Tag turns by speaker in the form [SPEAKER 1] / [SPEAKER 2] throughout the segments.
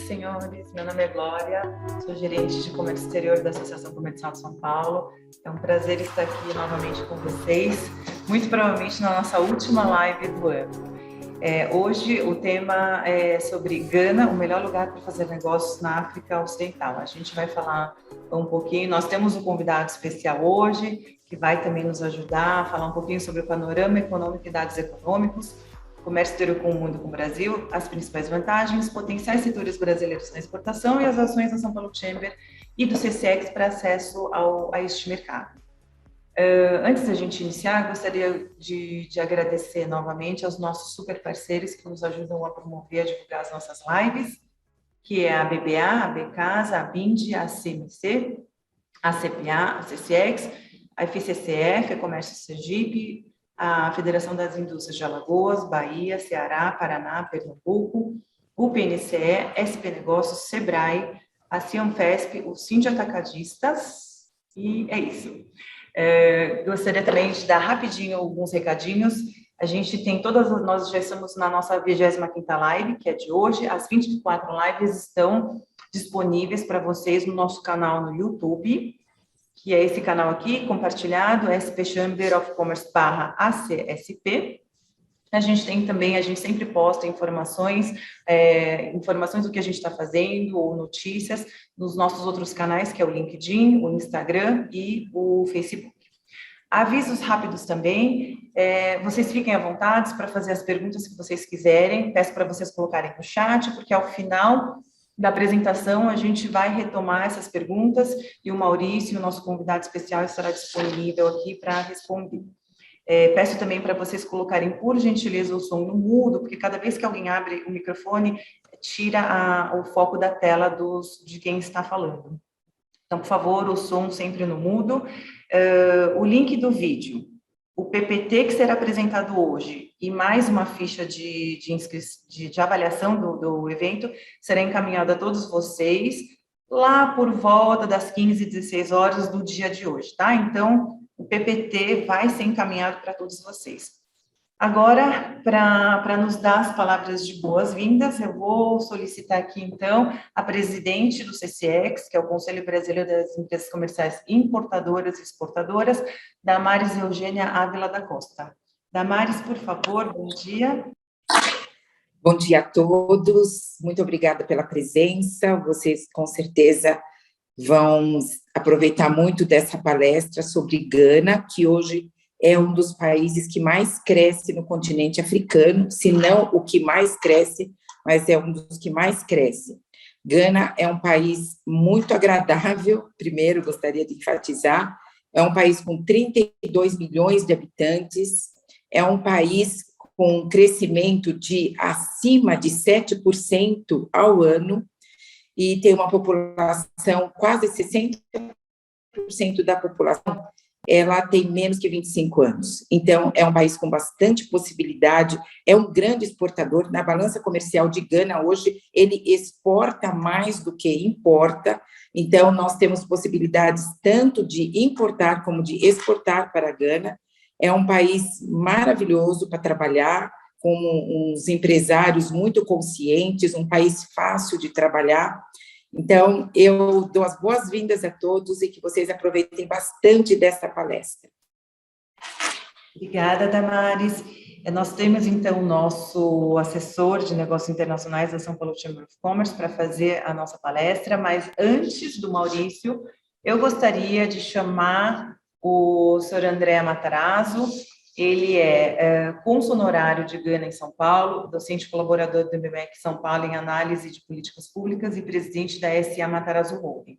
[SPEAKER 1] senhores. Meu nome é Glória, sou gerente de comércio exterior da Associação Comercial de São Paulo. É um prazer estar aqui novamente com vocês, muito provavelmente na nossa última live do ano. Hoje o tema é sobre Gana, o melhor lugar para fazer negócios na África Ocidental. A gente vai falar um pouquinho, nós temos um convidado especial hoje, que vai também nos ajudar a falar um pouquinho sobre o panorama econômico e dados econômicos, comércio exterior com o mundo, com o Brasil, as principais vantagens, potenciais setores brasileiros na exportação e as ações da São Paulo Chamber e do CCX para acesso a este mercado. Antes da gente iniciar, gostaria de agradecer novamente aos nossos super parceiros que nos ajudam a promover e a divulgar as nossas lives, que é a BBA, a Becasa, a BIND, a CMC, a CPA, a CCX, a FCCF, a Comércio Sergipe, a Federação das Indústrias de Alagoas, Bahia, Ceará, Paraná, Pernambuco, o PNCE, SP Negócios, Sebrae, a Cianfesp, o Sind Atacadistas, e é isso. Gostaria também de dar rapidinho alguns recadinhos. A gente tem nós já estamos na nossa 25ª live, que é de hoje. As 24 lives estão disponíveis para vocês no nosso canal no YouTube, que é esse canal aqui, compartilhado, SP Chamber of Commerce /ACSP. A gente tem também, a gente sempre posta informações do que a gente está fazendo, ou notícias, nos nossos outros canais, que é o LinkedIn, o Instagram e o Facebook. Avisos rápidos também, vocês fiquem à vontade para fazer as perguntas que vocês quiserem, peço para vocês colocarem no chat, porque ao final da apresentação a gente vai retomar essas perguntas e o Maurício, o nosso convidado especial, estará disponível aqui para responder. Peço também para vocês colocarem, por gentileza, o som no mudo, porque cada vez que alguém abre o microfone, tira o foco da tela de quem está falando. Então, por favor, o som sempre no mudo. O link do vídeo, o PPT que será apresentado hoje e mais uma ficha de avaliação do evento será encaminhada a todos vocês lá por volta das 15h16 horas do dia de hoje, tá? Então, o PPT vai ser encaminhado para todos vocês. Agora, para nos dar as palavras de boas-vindas, eu vou solicitar aqui, então, a presidente do CCX, que é o Conselho Brasileiro das Empresas Comerciais Importadoras e Exportadoras, Damares Eugênia Ávila da Costa. Damares, por favor, bom dia.
[SPEAKER 2] Bom dia a todos, muito obrigada pela presença, vocês com certeza vão aproveitar muito dessa palestra sobre Gana, que hoje é um dos países que mais cresce no continente africano, se não o que mais cresce, mas é um dos que mais cresce. Gana é um país muito agradável, primeiro gostaria de enfatizar, é um país com 32 milhões de habitantes, é um país com um crescimento de acima de 7% ao ano, e tem uma população, quase 60% da população, ela tem menos que 25 anos. Então, é um país com bastante possibilidade, é um grande exportador. Na balança comercial de Gana, hoje, ele exporta mais do que importa. Então, nós temos possibilidades tanto de importar como de exportar para Gana. É um país maravilhoso para trabalhar, com uns empresários muito conscientes, um país fácil de trabalhar. Então, eu dou as boas-vindas a todos e que vocês aproveitem bastante desta palestra.
[SPEAKER 1] Obrigada, Damares. Nós temos, então, o nosso assessor de negócios internacionais da São Paulo Chamber of Commerce para fazer a nossa palestra, mas antes do Maurício, eu gostaria de chamar o Sr. André Matarazzo. Ele é cônsul honorário de Gana em São Paulo, docente colaborador do MBEC São Paulo em análise de políticas públicas e presidente da SA Matarazzo Holding.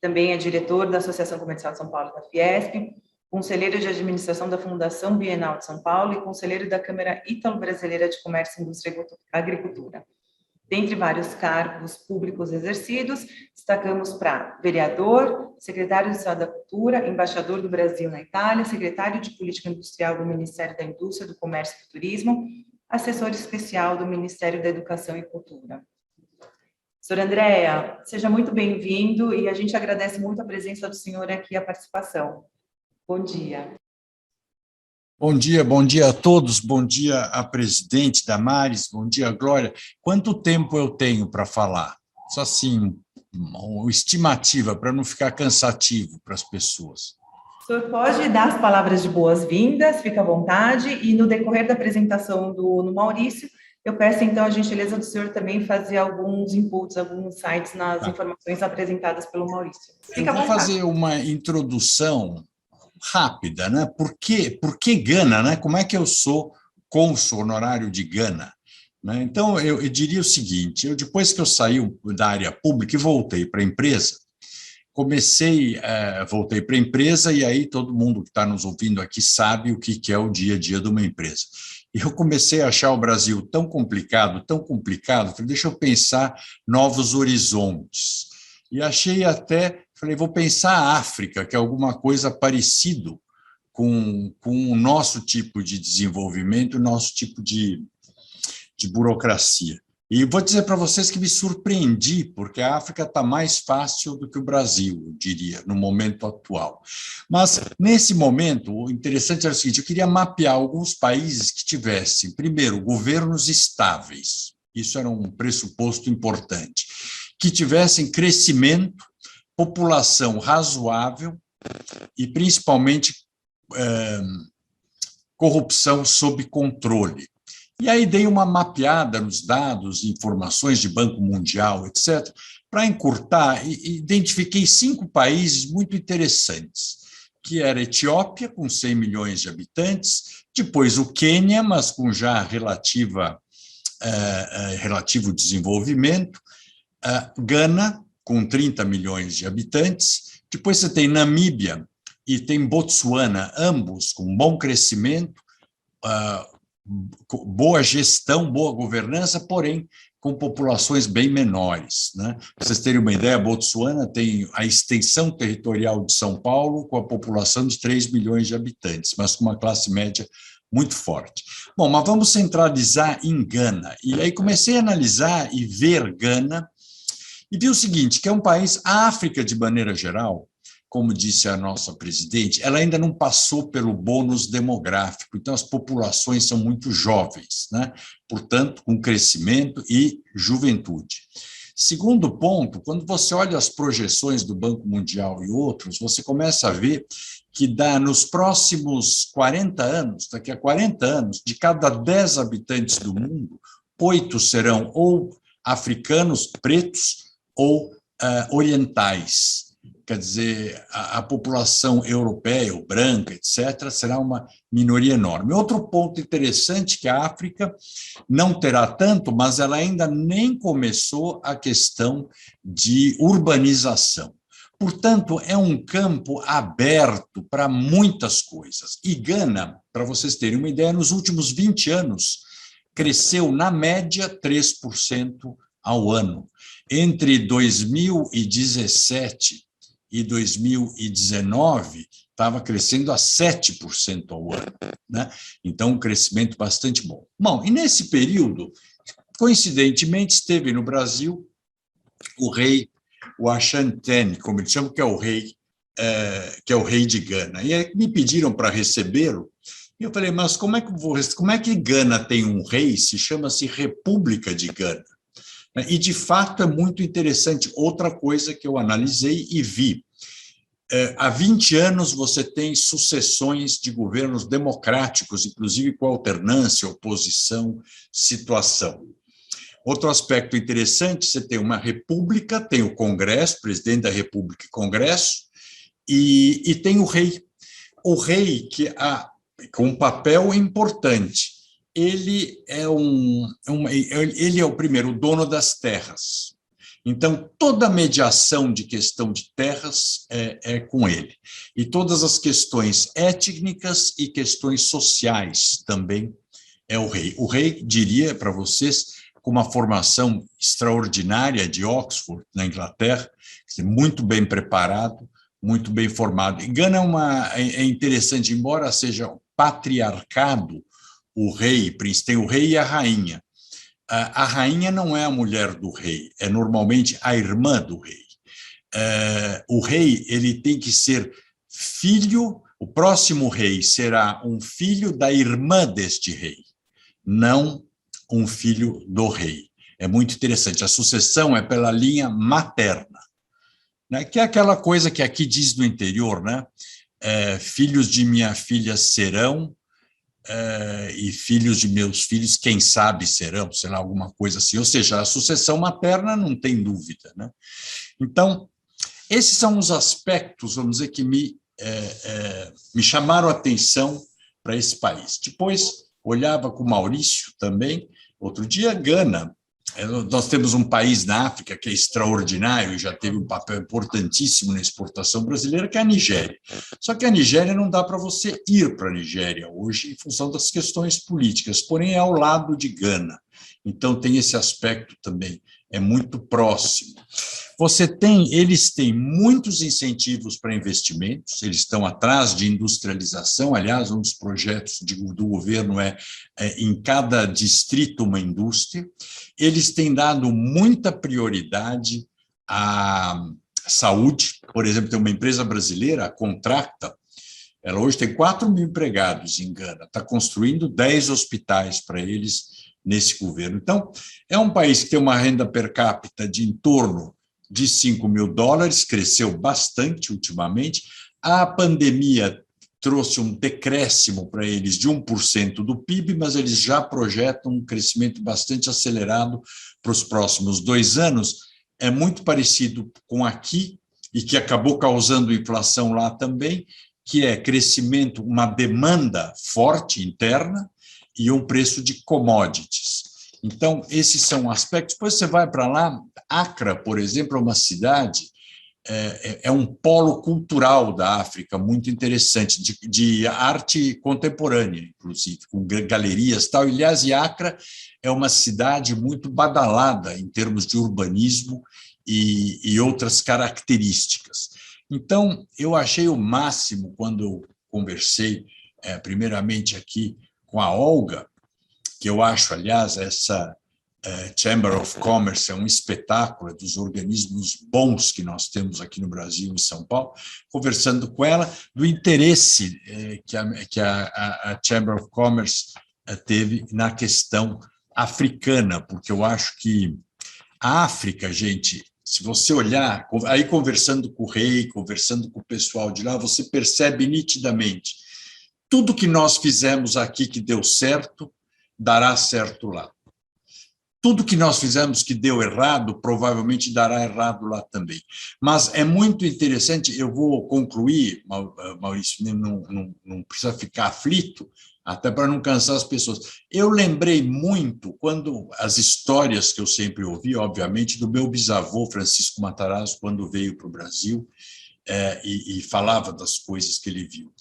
[SPEAKER 1] Também é diretor da Associação Comercial de São Paulo, da Fiesp, conselheiro de administração da Fundação Bienal de São Paulo e conselheiro da Câmara Ítalo-Brasileira de Comércio, Indústria e Agricultura. Dentre vários cargos públicos exercidos, destacamos para vereador, secretário de Estado da Cultura, embaixador do Brasil na Itália, secretário de Política Industrial do Ministério da Indústria, do Comércio e do Turismo, assessor especial do Ministério da Educação e Cultura. Sr. Andréa, seja muito bem-vindo e a gente agradece muito a presença do senhor aqui e a participação. Bom dia.
[SPEAKER 3] Bom dia a todos, bom dia à presidente Damares, bom dia, Glória. Quanto tempo eu tenho para falar? Só assim, uma estimativa, para não ficar cansativo para as pessoas.
[SPEAKER 1] O senhor pode dar as palavras de boas-vindas, fica à vontade, e no decorrer da apresentação do Maurício, eu peço então a gentileza do senhor também fazer alguns inputs, alguns insights nas informações apresentadas pelo Maurício. Fica à vontade.
[SPEAKER 3] Eu vou fazer uma introdução rápida, né? Por que Gana, né? Como é que eu sou cônsul honorário de Gana? Né? Então, eu diria o seguinte, depois que eu saí da área pública e voltei para a empresa, voltei para a empresa e aí todo mundo que está nos ouvindo aqui sabe o que é o dia a dia de uma empresa. E eu comecei a achar o Brasil tão complicado, falei, deixa eu pensar novos horizontes. E falei, vou pensar a África, que é alguma coisa parecido com o nosso tipo de desenvolvimento, o nosso tipo de burocracia. E vou dizer para vocês que me surpreendi, porque a África está mais fácil do que o Brasil, eu diria, no momento atual. Mas, nesse momento, o interessante era o seguinte, eu queria mapear alguns países que tivessem, primeiro, governos estáveis, isso era um pressuposto importante, que tivessem crescimento, população razoável e, principalmente, corrupção sob controle. E aí dei uma mapeada nos dados, informações de Banco Mundial, etc., para encurtar, e identifiquei 5 países muito interessantes, que era a Etiópia, com 100 milhões de habitantes, depois o Quênia, mas com já relativo desenvolvimento, Gana, com 30 milhões de habitantes, depois você tem Namíbia e tem Botsuana, ambos com bom crescimento, boa gestão, boa governança, porém com populações bem menores, né? Para vocês terem uma ideia, Botsuana tem a extensão territorial de São Paulo com a população de 3 milhões de habitantes, mas com uma classe média muito forte. Bom, mas vamos centralizar em Gana. E aí comecei a analisar e ver Gana e vi o seguinte, que é um país, a África de maneira geral, como disse a nossa presidente, ela ainda não passou pelo bônus demográfico, então as populações são muito jovens, né? Portanto, com crescimento e juventude. Segundo ponto, quando você olha as projeções do Banco Mundial e outros, você começa a ver que nos próximos 40 anos, daqui a 40 anos, de cada 10 habitantes do mundo, 8 serão ou africanos, pretos, ou orientais. Quer dizer, a população europeia, ou branca, etc., será uma minoria enorme. Outro ponto interessante que a África não terá tanto, mas ela ainda nem começou a questão de urbanização. Portanto, é um campo aberto para muitas coisas. E Gana, para vocês terem uma ideia, nos últimos 20 anos, cresceu, na média, 3% ao ano. Entre 2017 e 2019, estava crescendo a 7% ao ano, né? Então, um crescimento bastante bom. Bom, e nesse período, coincidentemente, esteve no Brasil o rei, o Ashanten, como eles chamam, que é o rei de Gana. E aí me pediram para recebê-lo, e eu falei, mas como é que Gana tem um rei, chama-se República de Gana? E, de fato, é muito interessante. Outra coisa que eu analisei e vi, há 20 anos você tem sucessões de governos democráticos, inclusive com alternância, oposição, situação. Outro aspecto interessante, você tem uma república, tem o Congresso, presidente da República e Congresso, e tem o rei. O rei, com um papel importante, ele é o primeiro dono das terras. Então, toda a mediação de questão de terras é com ele. E todas as questões étnicas e questões sociais também é o rei. O rei, diria para vocês, com uma formação extraordinária de Oxford, na Inglaterra, muito bem preparado, muito bem formado. E Gana é interessante, embora seja patriarcado, o rei, tem o rei e a rainha. A rainha não é a mulher do rei, é normalmente a irmã do rei. O rei ele tem que ser filho, o próximo rei será um filho da irmã deste rei, não um filho do rei. é muito interessante. A sucessão é pela linha materna, né? Que é aquela coisa que aqui diz no interior, né? Filhos de minha filha serão, e filhos de meus filhos, quem sabe serão, sei lá, alguma coisa assim. Ou seja, a sucessão materna não tem dúvida, né? Então, esses são os aspectos, vamos dizer, que me chamaram a atenção para esse país. Depois, olhava com o Maurício também, outro dia, Gana. Nós temos um país na África que é extraordinário e já teve um papel importantíssimo na exportação brasileira, que é a Nigéria. Só que a Nigéria não dá para você ir para a Nigéria hoje em função das questões políticas, porém é ao lado de Gana. Então tem esse aspecto também, é muito próximo. Eles têm muitos incentivos para investimentos, eles estão atrás de industrialização. Aliás, um dos projetos do governo é em cada distrito uma indústria. Eles têm dado muita prioridade à saúde. Por exemplo, tem uma empresa brasileira, a Contracta, ela hoje tem 4 mil empregados em Gana, está construindo 10 hospitais para eles nesse governo. Então, é um país que tem uma renda per capita de em torno de 5 mil dólares, cresceu bastante ultimamente. A pandemia trouxe um decréscimo para eles de 1% do PIB, mas eles já projetam um crescimento bastante acelerado para os próximos 2 anos. É muito parecido com aqui, e que acabou causando inflação lá também, que é crescimento, uma demanda forte interna e um preço de commodities. Então, esses são aspectos. Depois você vai para lá, Accra, por exemplo, é uma cidade, é um polo cultural da África muito interessante, de arte contemporânea, inclusive, com galerias e tal. Aliás, Accra é uma cidade muito badalada em termos de urbanismo e outras características. Então, eu achei o máximo quando eu conversei, primeiramente aqui, com a Olga, que eu acho, aliás, essa Chamber of Commerce é um espetáculo dos organismos bons que nós temos aqui no Brasil, em São Paulo, conversando com ela do interesse que a Chamber of Commerce teve na questão africana, porque eu acho que a África, gente, se você olhar, aí conversando com o rei, conversando com o pessoal de lá, você percebe nitidamente tudo que nós fizemos aqui que deu certo, dará certo lá. Tudo que nós fizemos que deu errado, provavelmente dará errado lá também. Mas é muito interessante, eu vou concluir, Maurício, não precisa ficar aflito, até para não cansar as pessoas. Eu lembrei muito, quando as histórias que eu sempre ouvi, obviamente, do meu bisavô, Francisco Matarazzo, quando veio para o Brasil, e falava das coisas que ele viu.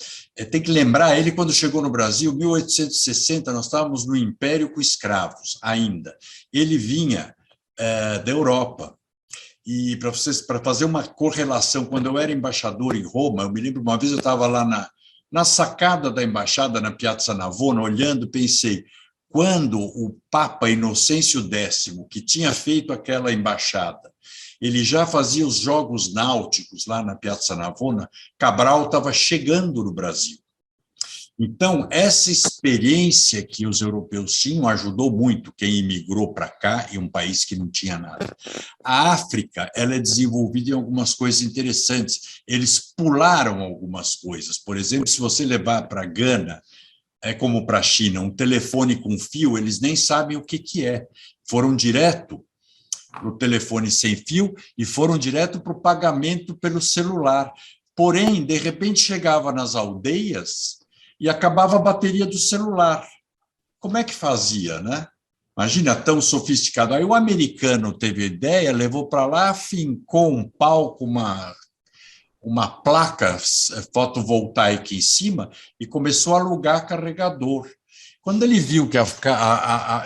[SPEAKER 3] Tem que lembrar, ele quando chegou no Brasil, em 1860, nós estávamos no Império com escravos ainda. Ele vinha da Europa. E para fazer uma correlação, quando eu era embaixador em Roma, eu me lembro uma vez eu estava lá na sacada da embaixada, na Piazza Navona, olhando, pensei, quando o Papa Inocêncio X, que tinha feito aquela embaixada, ele já fazia os jogos náuticos lá na Piazza Navona, Cabral estava chegando no Brasil. Então, essa experiência que os europeus tinham ajudou muito quem imigrou para cá, em um país que não tinha nada. A África, ela é desenvolvida em algumas coisas interessantes. Eles pularam algumas coisas. Por exemplo, se você levar para Gana, como para a China, um telefone com fio, eles nem sabem o que é. Foram direto para o telefone sem fio e foram direto para o pagamento pelo celular. Porém, de repente, chegava nas aldeias e acabava a bateria do celular. Como é que fazia, né? Imagina, tão sofisticado. Aí o americano teve a ideia, levou para lá, fincou um palco, uma placa fotovoltaica em cima e começou a alugar carregador. Quando ele viu que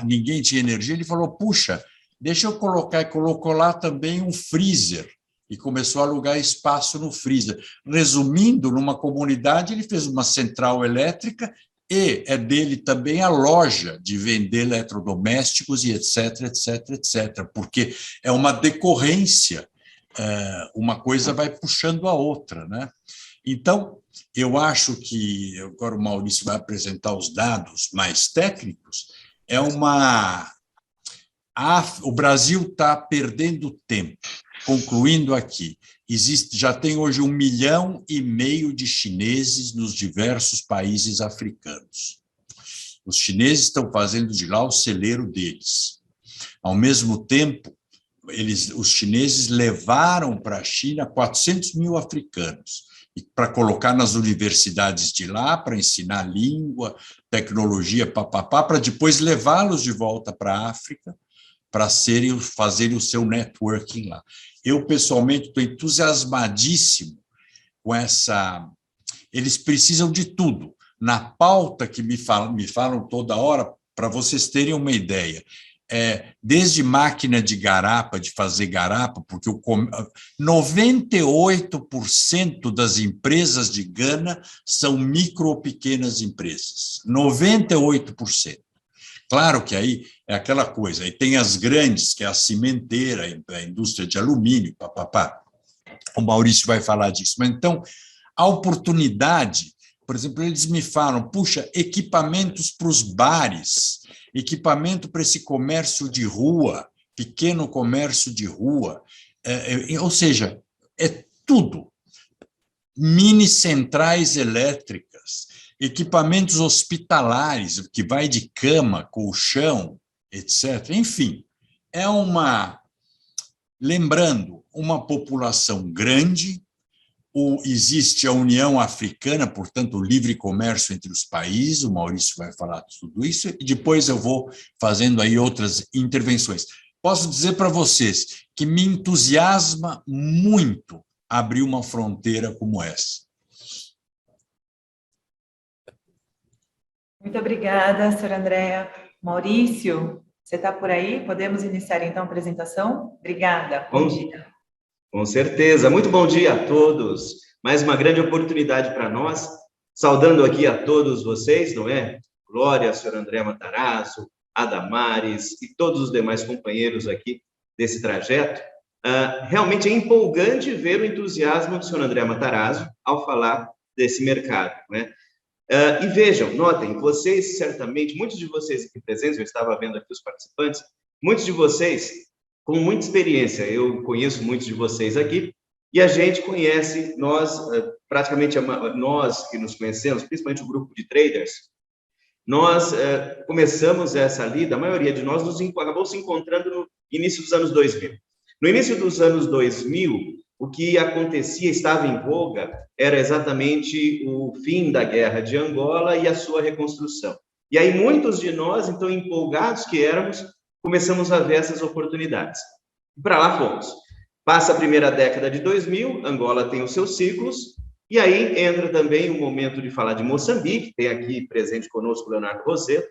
[SPEAKER 3] ninguém tinha energia, ele falou, puxa, deixa eu colocar, e colocou lá também um freezer, e começou a alugar espaço no freezer. Resumindo, numa comunidade, ele fez uma central elétrica e é dele também a loja de vender eletrodomésticos e etc, etc, etc, porque é uma decorrência, uma coisa vai puxando a outra, né? Então, eu acho que, agora o Maurício vai apresentar os dados mais técnicos, O Brasil está perdendo tempo. Concluindo aqui, já tem hoje 1,5 milhão de chineses nos diversos países africanos. Os chineses estão fazendo de lá o celeiro deles. Ao mesmo tempo, os chineses levaram para a China 400 mil africanos para colocar nas universidades de lá, para ensinar língua, tecnologia, para depois levá-los de volta para a África, para fazerem o seu networking lá. Eu, pessoalmente, estou entusiasmadíssimo com essa... Eles precisam de tudo. Na pauta que me falam toda hora, para vocês terem uma ideia, desde máquina de garapa, de fazer garapa, porque 98% das empresas de Gana são micro ou pequenas empresas. 98%. Claro que aí é aquela coisa, aí tem as grandes, que é a cimenteira, a indústria de alumínio, papapá. O Maurício vai falar disso. Mas então, a oportunidade, por exemplo, eles me falam, puxa, equipamentos para os bares, equipamento para esse comércio de rua, pequeno comércio de rua, ou seja, é tudo. Mini centrais elétricas, equipamentos hospitalares, que vai de cama, colchão, etc. Enfim, lembrando, uma população grande, existe a União Africana, portanto, o livre comércio entre os países, o Maurício vai falar de tudo isso, e depois eu vou fazendo aí outras intervenções. Posso dizer para vocês que me entusiasma muito abrir uma fronteira como essa.
[SPEAKER 1] Muito obrigada, senhora Andréa. Maurício, você está por aí? Podemos iniciar, então, a apresentação? Obrigada. Bom dia.
[SPEAKER 4] Com certeza. Muito bom dia a todos. Mais uma grande oportunidade para nós. Saudando aqui a todos vocês, não é? Glória, senhora Andréa Matarazzo, Adamares e todos os demais companheiros aqui desse trajeto. Realmente é empolgante ver o entusiasmo do senhor Andréa Matarazzo ao falar desse mercado, né? E vejam, notem, vocês certamente, muitos de vocês aqui presentes, eu estava vendo aqui os participantes, muitos de vocês com muita experiência, eu conheço muitos de vocês aqui, e a gente conhece, praticamente nós que nos conhecemos, principalmente o grupo de traders, nós começamos essa lida, a maioria de nós acabou se encontrando no início dos anos 2000. No início dos anos 2000, o que acontecia, estava em voga, era exatamente o fim da guerra de Angola e a sua reconstrução. E aí muitos de nós, então empolgados que éramos, começamos a ver essas oportunidades. Para lá fomos. Passa a primeira década de 2000, Angola tem os seus ciclos, e aí entra também o momento de falar de Moçambique, tem aqui presente conosco o Leonardo Rossetto,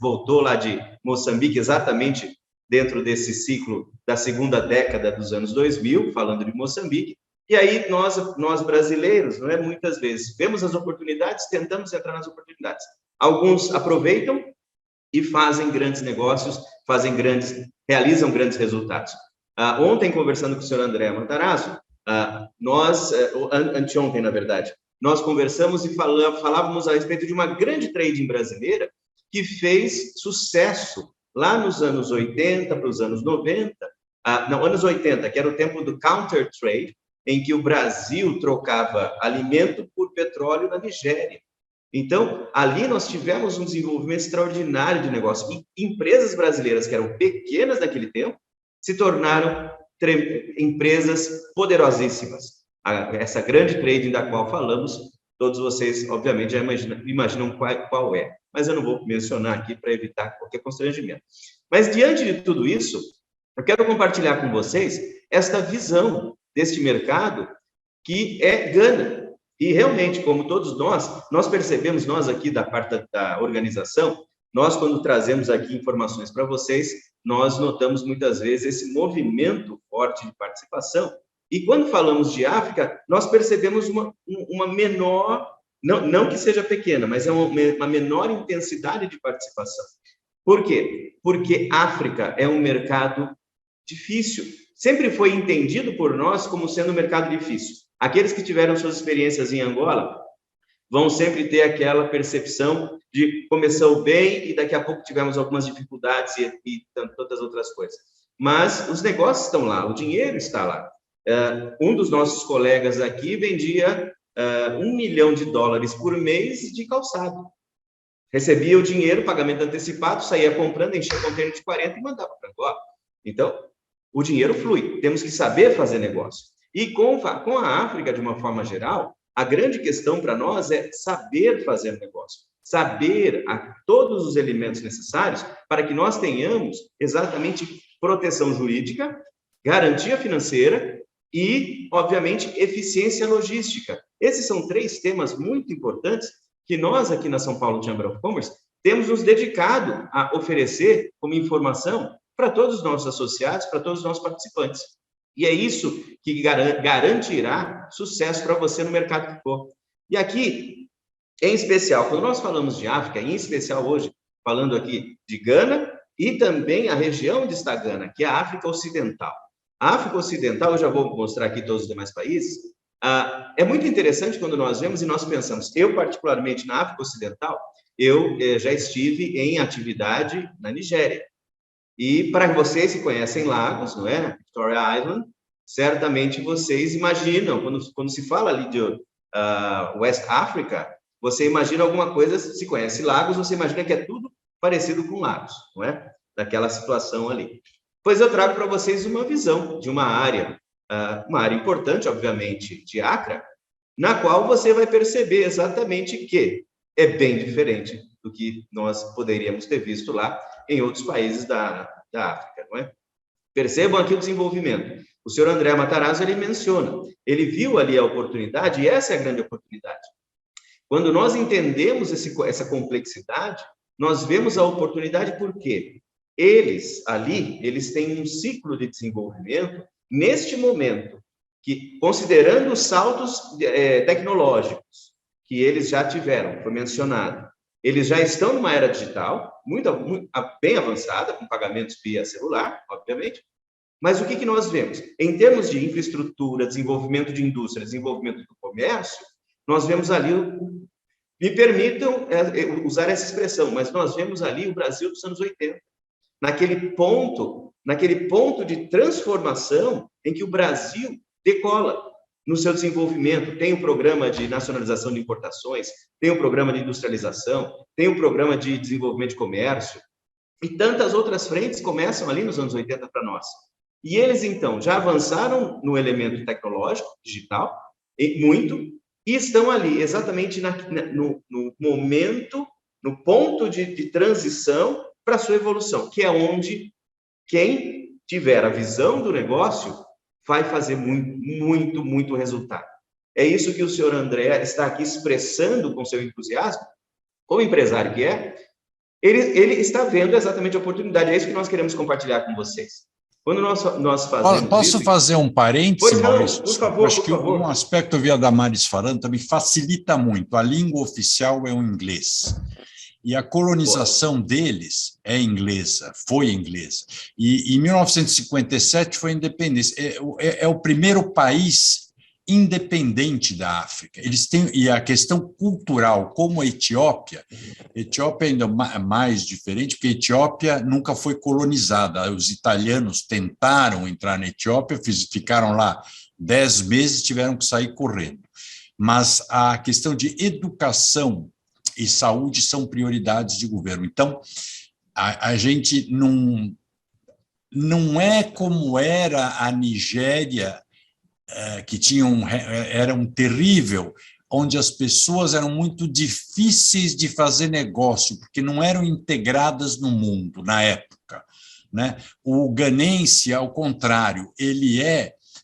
[SPEAKER 4] voltou lá de Moçambique exatamente dentro desse ciclo da segunda década dos anos 2000, falando de Moçambique, e aí nós brasileiros, não é, muitas vezes, vemos as oportunidades, tentamos entrar nas oportunidades. Alguns aproveitam e fazem grandes negócios, realizam grandes resultados. Ontem, conversando com o senhor André Matarazzo, anteontem, na verdade, nós conversamos e falávamos a respeito de uma grande trading brasileira que fez sucesso lá nos anos 80 para os anos 90, anos 80, que era o tempo do counter trade, em que o Brasil trocava alimento por petróleo na Nigéria. Então, ali nós tivemos um desenvolvimento extraordinário de negócio. E empresas brasileiras que eram pequenas naquele tempo se tornaram empresas poderosíssimas. Essa grande trading da qual falamos, todos vocês, obviamente, já imaginam qual é. Mas eu não vou mencionar aqui para evitar qualquer constrangimento. Mas, diante de tudo isso, eu quero compartilhar com vocês esta visão deste mercado que é Gana. E, realmente, como todos nós percebemos, nós aqui da parte da organização, nós, quando trazemos aqui informações para vocês, nós notamos muitas vezes esse movimento forte de participação. E, quando falamos de África, nós percebemos uma menor... Não que seja pequena, mas é uma menor intensidade de participação. Por quê? Porque África é um mercado difícil. Sempre foi entendido por nós como sendo um mercado difícil. Aqueles que tiveram suas experiências em Angola vão sempre ter aquela percepção de começou bem e daqui a pouco tivemos algumas dificuldades e tantas outras coisas. Mas os negócios estão lá, o dinheiro está lá. Um dos nossos colegas aqui vendia $1 milhão por mês de calçado. Recebia o dinheiro, pagamento antecipado, saía comprando, enchia o container de 40 e mandava para Angola. Então, o dinheiro flui. Temos que saber fazer negócio. E com a África, de uma forma geral, a grande questão para nós é saber fazer negócio. Saber todos os elementos necessários para que nós tenhamos exatamente proteção jurídica, garantia financeira e, obviamente, eficiência logística. Esses são 3 temas muito importantes que nós, aqui na São Paulo Chamber of Commerce, temos nos dedicado a oferecer como informação para todos os nossos associados, para todos os nossos participantes. E é isso que garantirá sucesso para você no mercado que for. E aqui, em especial, quando nós falamos de África, em especial hoje, falando aqui de Gana e também a região onde está Gana, que é a África Ocidental. A África Ocidental, eu já vou mostrar aqui todos os demais países, é muito interessante quando nós vemos e nós pensamos, eu particularmente na África Ocidental, eu já estive em atividade na Nigéria. E para vocês que conhecem Lagos, não é? Victoria Island, certamente vocês imaginam, quando se fala ali de West Africa, você imagina alguma coisa, se conhece Lagos, você imagina que é tudo parecido com Lagos, não é? Daquela situação ali. Pois eu trago para vocês uma visão de uma área importante, obviamente, de Accra, na qual você vai perceber exatamente que é bem diferente do que nós poderíamos ter visto lá em outros países da África, não é? Percebam aqui o desenvolvimento. O senhor André Matarazzo, ele menciona, ele viu ali a oportunidade, e essa é a grande oportunidade. Quando nós entendemos essa complexidade, nós vemos a oportunidade porque eles têm um ciclo de desenvolvimento neste momento, que, considerando os saltos tecnológicos que eles já tiveram, foi mencionado, eles já estão numa era digital, muito bem avançada, com pagamentos via celular, obviamente, mas o que nós vemos? Em termos de infraestrutura, desenvolvimento de indústria, desenvolvimento do comércio, nós vemos ali, me permitam usar essa expressão, mas nós vemos ali o Brasil dos anos 80, naquele ponto de transformação em que o Brasil decola no seu desenvolvimento. Tem o programa de nacionalização de importações, tem o programa de industrialização, tem o programa de desenvolvimento de comércio, e tantas outras frentes começam ali nos anos 80 para nós. E eles, então, já avançaram no elemento tecnológico, digital, e estão ali exatamente no momento, no ponto de transição para a sua evolução, que é onde quem tiver a visão do negócio vai fazer muito resultado. É isso que o senhor André está aqui expressando com seu entusiasmo, como empresário que é, ele está vendo exatamente a oportunidade, é isso que nós queremos compartilhar com vocês. Quando nós fazemos
[SPEAKER 3] Posso fazer um parêntese, Maurício?
[SPEAKER 4] Por favor,
[SPEAKER 3] acho que um aspecto que eu vi a Damares falando também facilita muito. A língua oficial é o inglês. E a colonização deles é inglesa, foi inglesa. E em 1957 foi a independência. É o primeiro país independente da África. Eles têm, e a questão cultural, como a Etiópia é ainda mais diferente, porque a Etiópia nunca foi colonizada. Os italianos tentaram entrar na Etiópia, ficaram lá 10 meses, tiveram que sair correndo. Mas a questão de educação e saúde são prioridades de governo. Então, a gente não é como era a Nigéria, que era um terrível, onde as pessoas eram muito difíceis de fazer negócio, porque não eram integradas no mundo na época, né? O ganense, ao contrário, ele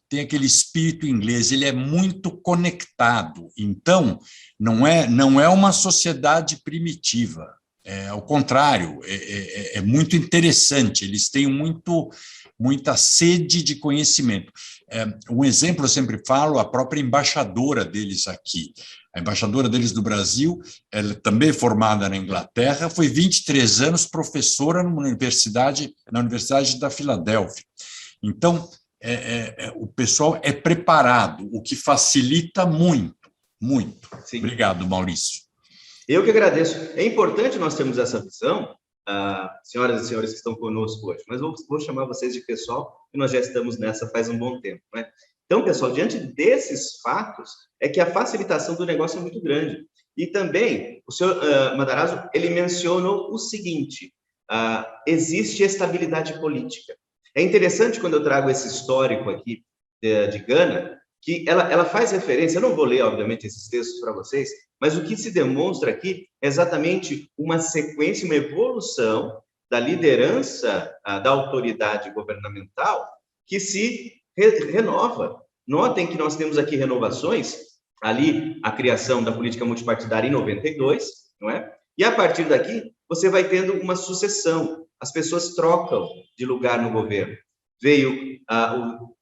[SPEAKER 3] tem aquele espírito inglês, ele é muito conectado, então não é uma sociedade primitiva, ao contrário, é muito interessante, eles têm muita sede de conhecimento. Um exemplo, eu sempre falo, a própria embaixadora deles aqui, a embaixadora deles do Brasil, ela também formada na Inglaterra, foi 23 anos professora na Universidade da Filadélfia. Então, o pessoal é preparado, o que facilita muito, muito.
[SPEAKER 4] Sim.
[SPEAKER 3] Obrigado, Maurício.
[SPEAKER 4] Eu que agradeço. É importante nós termos essa visão, senhoras e senhores que estão conosco hoje, mas vou chamar vocês de pessoal, e nós já estamos nessa faz um bom tempo, né? Então, pessoal, diante desses fatos, é que a facilitação do negócio é muito grande. E também, o senhor Matarazzo, ele mencionou o seguinte, existe estabilidade política. É interessante quando eu trago esse histórico aqui de Gana, que ela faz referência, eu não vou ler, obviamente, esses textos para vocês, mas o que se demonstra aqui é exatamente uma sequência, uma evolução da liderança da autoridade governamental que se renova. Notem que nós temos aqui renovações, ali a criação da política multipartidária em 92, não é? E a partir daqui, você vai tendo uma sucessão, as pessoas trocam de lugar no governo. Veio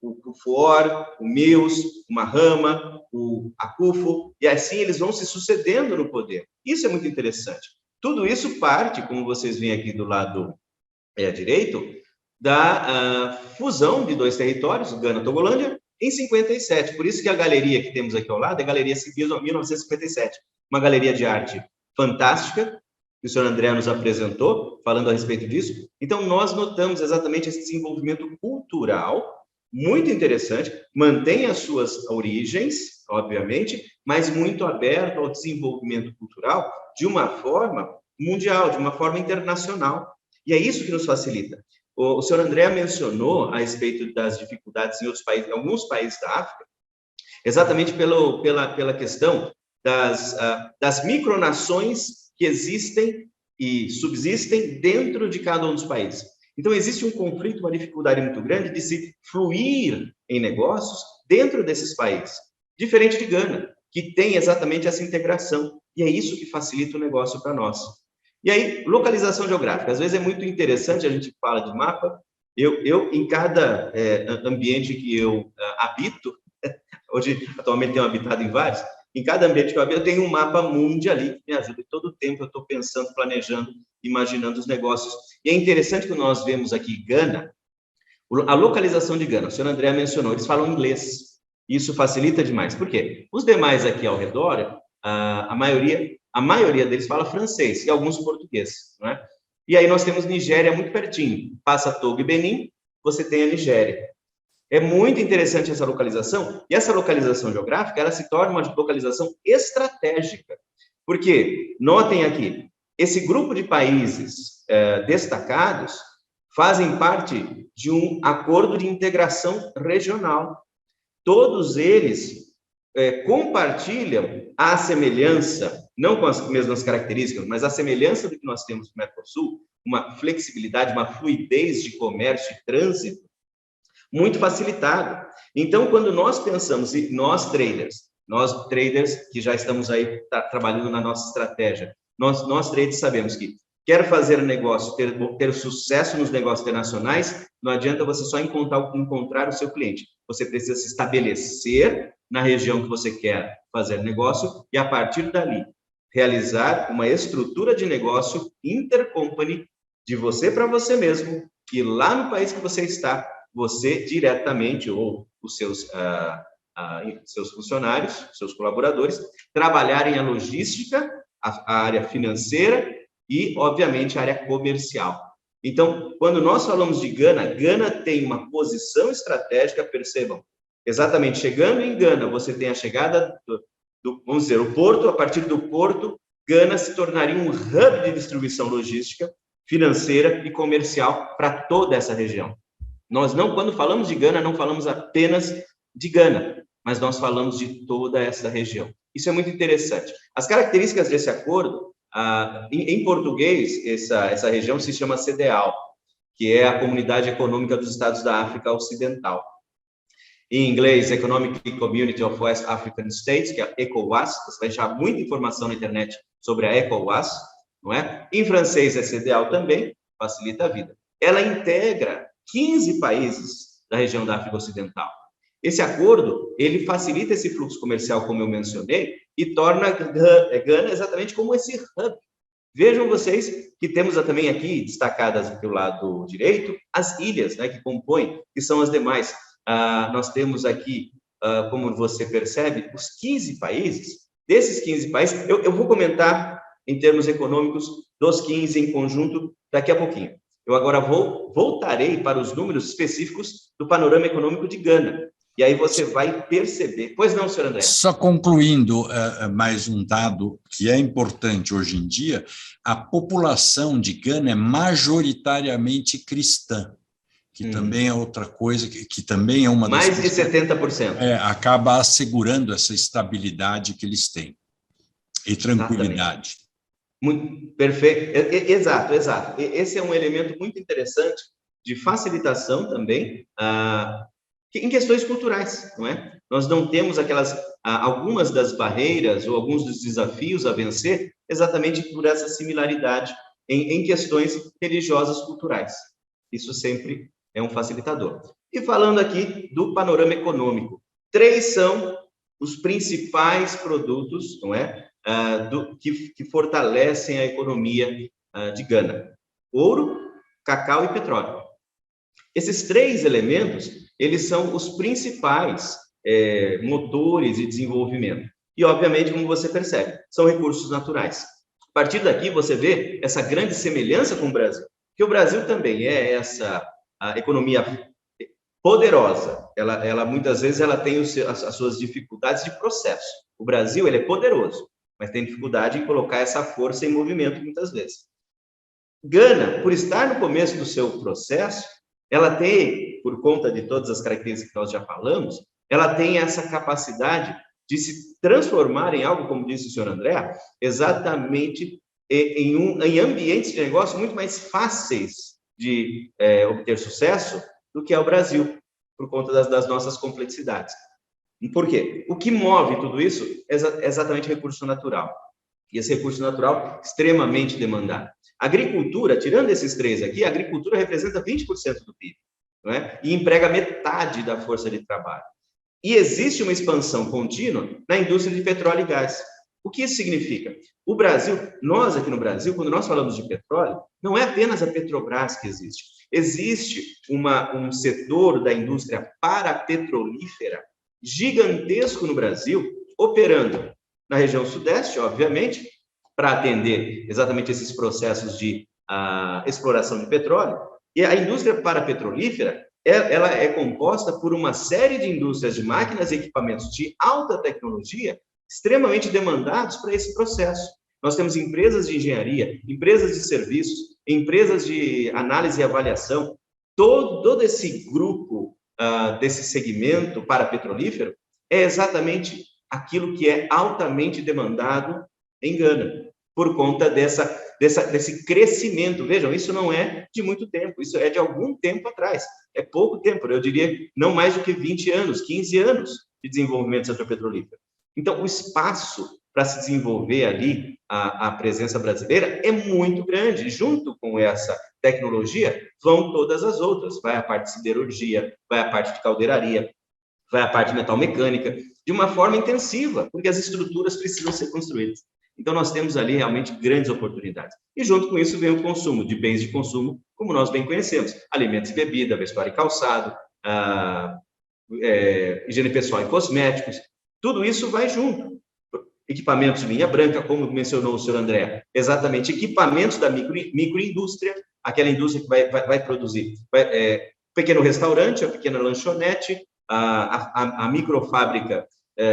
[SPEAKER 4] o FUOR, o Mills, o Mahama, o Akufo, e assim eles vão se sucedendo no poder. Isso é muito interessante. Tudo isso parte, como vocês veem aqui do lado direito, da fusão de dois territórios, Gana e Togolândia, em 57. Por isso que a galeria que temos aqui ao lado é a Galeria Civil 1957, uma galeria de arte fantástica, que o senhor André nos apresentou, falando a respeito disso. Então, nós notamos exatamente esse desenvolvimento cultural, muito interessante, mantém as suas origens, obviamente, mas muito aberto ao desenvolvimento cultural de uma forma mundial, de uma forma internacional. E é isso que nos facilita. O senhor André mencionou a respeito das dificuldades em outros países, em alguns países da África, exatamente pela questão das micronações que existem e subsistem dentro de cada um dos países. Então, existe um conflito, uma dificuldade muito grande de se fluir em negócios dentro desses países, diferente de Gana, que tem exatamente essa integração, e é isso que facilita o negócio para nós. E aí, localização geográfica. Às vezes é muito interessante, a gente fala de mapa, eu em cada ambiente que eu habito, hoje atualmente tenho habitado em vários, em cada ambiente que eu habito, eu tenho um mapa mundi ali que me ajuda. E todo o tempo eu estou pensando, planejando, imaginando os negócios. E é interessante que nós vemos aqui Gana, a localização de Gana, o senhor André mencionou, eles falam inglês. Isso facilita demais. Por quê? Os demais aqui ao redor, a maioria deles fala francês e alguns português, não é? E aí nós temos Nigéria muito pertinho. Passa Togo e Benin, você tem a Nigéria. É muito interessante essa localização, e essa localização geográfica, ela se torna uma localização estratégica. Porque, notem aqui, esse grupo de países destacados fazem parte de um acordo de integração regional. Todos eles compartilham a semelhança, não com as mesmas características, mas a semelhança do que nós temos no Mercosul, uma flexibilidade, uma fluidez de comércio e trânsito muito facilitado. Então, quando nós pensamos, e nós traders que já estamos aí trabalhando na nossa estratégia, nós traders sabemos que quer fazer negócio, ter sucesso nos negócios internacionais, não adianta você só encontrar o seu cliente. Você precisa se estabelecer na região que você quer fazer negócio e, a partir dali, realizar uma estrutura de negócio intercompany de você para você mesmo, e lá no país que você está, você diretamente, ou os seus funcionários, seus colaboradores, trabalharem a logística, a área financeira e, obviamente, a área comercial. Então, quando nós falamos de Gana, Gana tem uma posição estratégica, percebam, exatamente, chegando em Gana, você tem a chegada vamos dizer, o porto, a partir do porto, Gana se tornaria um hub de distribuição logística, financeira e comercial para toda essa região. Nós não, quando falamos de Gana, não falamos apenas de Gana, mas nós falamos de toda essa região. Isso é muito interessante. As características desse acordo, em português, essa região se chama CEDEAO, que é a Comunidade Econômica dos Estados da África Ocidental. Em inglês, Economic Community of West African States, que é a ECOWAS. Você vai achar muita informação na internet sobre a ECOWAS, não é? Em francês é CEDEAO também, facilita a vida. Ela integra 15 países da região da África Ocidental. Esse acordo, ele facilita esse fluxo comercial, como eu mencionei, e torna Gana exatamente como esse hub. Vejam vocês que temos também aqui, destacadas aqui do lado direito, as ilhas, né, que compõem, que são as demais. Nós temos aqui, como você percebe, os 15 países, desses 15 países, eu vou comentar em termos econômicos dos 15 em conjunto daqui a pouquinho. Eu agora voltarei para os números específicos do panorama econômico de Gana. E aí você vai perceber. Pois não, senhor André?
[SPEAKER 3] Só concluindo mais um dado que é importante hoje em dia, a população de Gana é majoritariamente cristã, que também é outra coisa, que também é uma das
[SPEAKER 4] mais de 70%.
[SPEAKER 3] Acaba assegurando essa estabilidade que eles têm e tranquilidade.
[SPEAKER 4] Muito, perfeito, exato. Esse é um elemento muito interessante de facilitação também em questões culturais, não é? Nós não temos algumas das barreiras ou alguns dos desafios a vencer exatamente por essa similaridade em questões religiosas culturais. Isso sempre é um facilitador. E falando aqui do panorama econômico, 3 são os principais produtos, não é? Que fortalecem a economia de Gana: ouro, cacau e petróleo. Esses 3 elementos, eles são os principais motores de desenvolvimento. E, obviamente, como você percebe, são recursos naturais. A partir daqui, você vê essa grande semelhança com o Brasil, que o Brasil também é essa economia poderosa. Ela muitas vezes ela tem as suas dificuldades de processo. O Brasil ele é poderoso, mas tem dificuldade em colocar essa força em movimento muitas vezes. Gana, por estar no começo do seu processo, ela tem, por conta de todas as características que nós já falamos, ela tem essa capacidade de se transformar em algo, como disse o senhor André, exatamente em ambientes de negócio muito mais fáceis de obter sucesso do que é o Brasil, por conta das nossas complexidades. Por quê? O que move tudo isso é exatamente recurso natural. E esse recurso natural extremamente demandado. A agricultura, tirando esses 3 aqui, a agricultura representa 20% do PIB, não é? E emprega metade da força de trabalho. E existe uma expansão contínua na indústria de petróleo e gás. O que isso significa? O Brasil, nós aqui no Brasil, quando nós falamos de petróleo, não é apenas a Petrobras que existe. Existe um setor da indústria parapetrolífera gigantesco no Brasil, operando na região sudeste, obviamente, para atender exatamente esses processos de exploração de petróleo. E a indústria parapetrolífera, ela é composta por uma série de indústrias de máquinas e equipamentos de alta tecnologia extremamente demandados para esse processo. Nós temos empresas de engenharia, empresas de serviços, empresas de análise e avaliação. Todo esse grupo desse segmento parapetrolífero é exatamente aquilo que é altamente demandado em Gana, por conta desse crescimento. Vejam, isso não é de muito tempo, isso é de algum tempo atrás. É pouco tempo, eu diria não mais do que 20 anos, 15 anos de desenvolvimento do setor petrolífero. Então, o espaço para se desenvolver ali a presença brasileira é muito grande. Junto com essa tecnologia, vão todas as outras. Vai a parte de siderurgia, vai a parte de caldeiraria, vai a parte de metalmecânica, de uma forma intensiva, porque as estruturas precisam ser construídas. Então, nós temos ali realmente grandes oportunidades. E junto com isso vem o consumo de bens de consumo, como nós bem conhecemos: alimentos e bebida, vestuário e calçado, higiene pessoal e cosméticos. Tudo isso vai junto. Equipamentos de linha branca, como mencionou o senhor André, exatamente, equipamentos da microindústria, aquela indústria que vai produzir pequeno restaurante, a pequena lanchonete, a microfábrica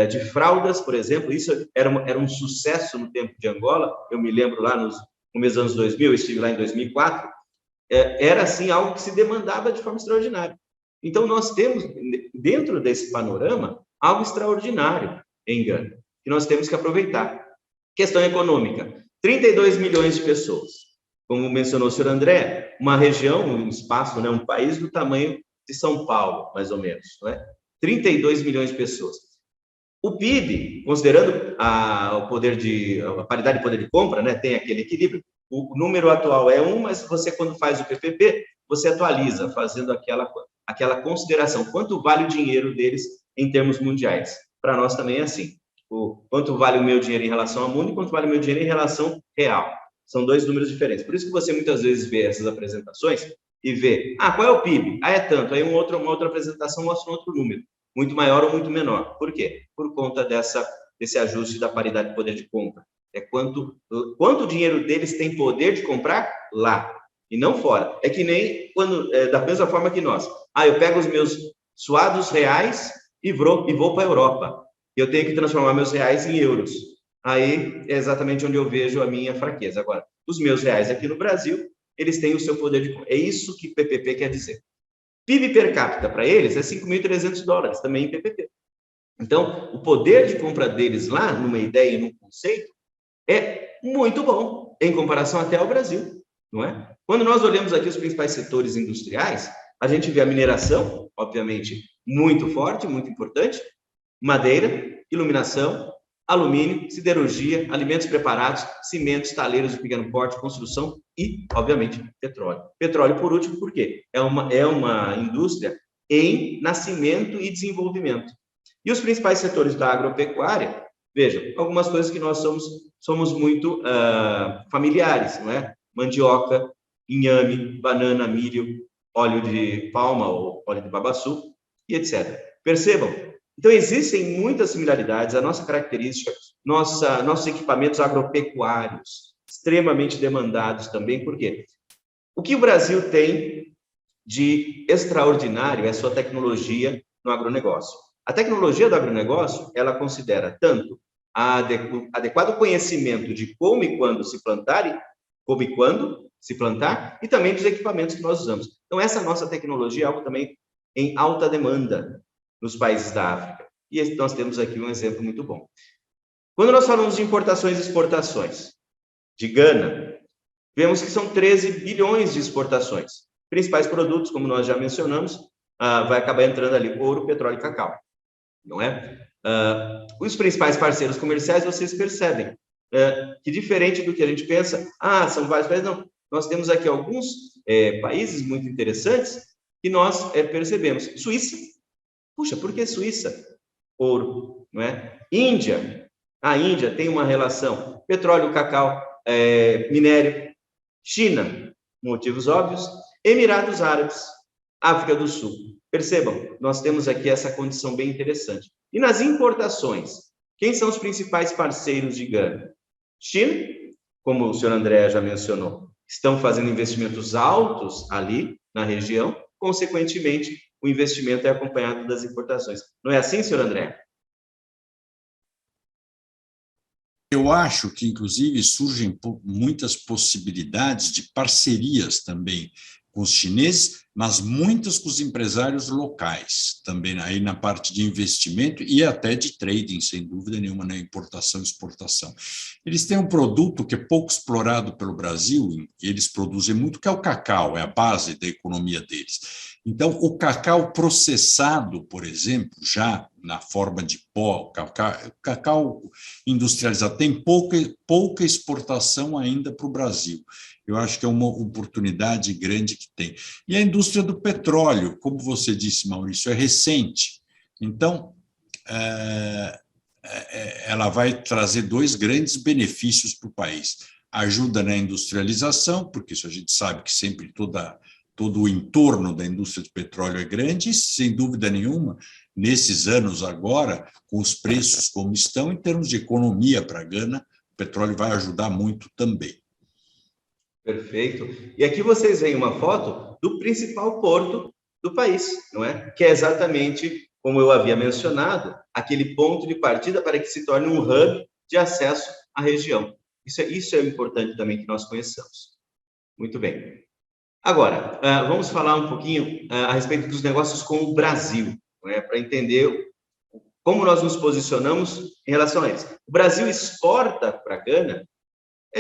[SPEAKER 4] de fraldas, por exemplo. Isso era um sucesso no tempo de Angola. Eu me lembro lá no começo dos anos 2000, eu estive lá em 2004, era assim algo que se demandava de forma extraordinária. Então, nós temos, dentro desse panorama, algo extraordinário em Gana, que nós temos que aproveitar. Questão econômica: 32 milhões de pessoas. Como mencionou o senhor André, uma região, um espaço, um país do tamanho de São Paulo, mais ou menos, não é? 32 milhões de pessoas. O PIB, considerando a paridade de poder de compra, né, tem aquele equilíbrio. O número atual é 1, mas você, quando faz o PPP, você atualiza, fazendo aquela consideração. Quanto vale o dinheiro deles em termos mundiais? Para nós também é assim. Quanto vale o meu dinheiro em relação ao mundo e quanto vale o meu dinheiro em relação real. São 2 números diferentes. Por isso que você muitas vezes vê essas apresentações e vê, qual é o PIB? É tanto. Aí uma outra apresentação mostra um outro número, muito maior ou muito menor. Por quê? Por conta dessa desse ajuste da paridade de poder de compra. É quanto o dinheiro deles tem poder de comprar lá, e não fora. É que nem quando, da mesma forma que nós. Eu pego os meus suados reais e vou para a Europa. Eu tenho que transformar meus reais em euros. Aí é exatamente onde eu vejo a minha fraqueza. Agora, os meus reais aqui no Brasil, eles têm o seu poder de compra. É isso que PPP quer dizer. PIB per capita para eles é $5.300, também em PPP. Então, o poder de compra deles lá, numa ideia e num conceito, é muito bom, em comparação até ao Brasil, não é? Quando nós olhamos aqui os principais setores industriais, a gente vê a mineração, obviamente, muito forte, muito importante, madeira, iluminação, alumínio, siderurgia, alimentos preparados, cimentos, taleiros de pequeno porte, construção e, obviamente, petróleo. Petróleo, por último, por quê? É uma indústria em nascimento e desenvolvimento. E os principais setores da agropecuária, vejam, algumas coisas que nós somos muito familiares, não é? Mandioca, inhame, banana, milho, óleo de palma ou óleo de babaçu e etc. Percebam? Então, existem muitas similaridades, a nossa característica, nossos equipamentos agropecuários, extremamente demandados também, por quê? O que o Brasil tem de extraordinário é a sua tecnologia no agronegócio. A tecnologia do agronegócio, ela considera tanto adequado conhecimento de como e quando se plantar, e também dos equipamentos que nós usamos. Então, essa nossa tecnologia é algo também em alta demanda nos países da África. E nós temos aqui um exemplo muito bom. Quando nós falamos de importações e exportações de Gana, vemos que são 13 bilhões de exportações. Principais produtos, como nós já mencionamos, vai acabar entrando ali ouro, petróleo e cacau, não é? Os principais parceiros comerciais, vocês percebem que, diferente do que a gente pensa, são vários países, não. Nós temos aqui alguns países muito interessantes que nós percebemos. Suíça. Puxa, por que Suíça? Ouro, não é? Índia. A Índia tem uma relação petróleo, cacau, minério. China, motivos óbvios. Emirados Árabes, África do Sul. Percebam, nós temos aqui essa condição bem interessante. E nas importações, quem são os principais parceiros de Gana? China, como o senhor André já mencionou, estão fazendo investimentos altos ali na região, consequentemente, o investimento é acompanhado das importações. Não é assim, senhor André?
[SPEAKER 3] Eu acho que, inclusive, surgem muitas possibilidades de parcerias também com os chineses, mas muitas com os empresários locais, também aí na parte de investimento e até de trading, sem dúvida nenhuma, na importação e exportação. Eles têm um produto que é pouco explorado pelo Brasil, e eles produzem muito, que é o cacau, é a base da economia deles. Então, o cacau processado, por exemplo, já na forma de pó, cacau industrializado, tem pouca exportação ainda para o Brasil. Eu acho que é uma oportunidade grande que tem. E a indústria do petróleo, como você disse, Maurício, é recente. Então, ela vai trazer dois grandes benefícios para o país. Ajuda na industrialização, porque isso a gente sabe que sempre todo o entorno da indústria de petróleo é grande, e, sem dúvida nenhuma, nesses anos agora, com os preços como estão, em termos de economia para a Gana, o petróleo vai ajudar muito também.
[SPEAKER 4] Perfeito. E aqui vocês veem uma foto do principal porto do país, não é? Que é exatamente, como eu havia mencionado, aquele ponto de partida para que se torne um hub de acesso à região. Isso é importante também que nós conheçamos. Muito bem. Agora, vamos falar um pouquinho a respeito dos negócios com o Brasil, não é? Para entender como nós nos posicionamos em relação a eles. O Brasil exporta para a Gana,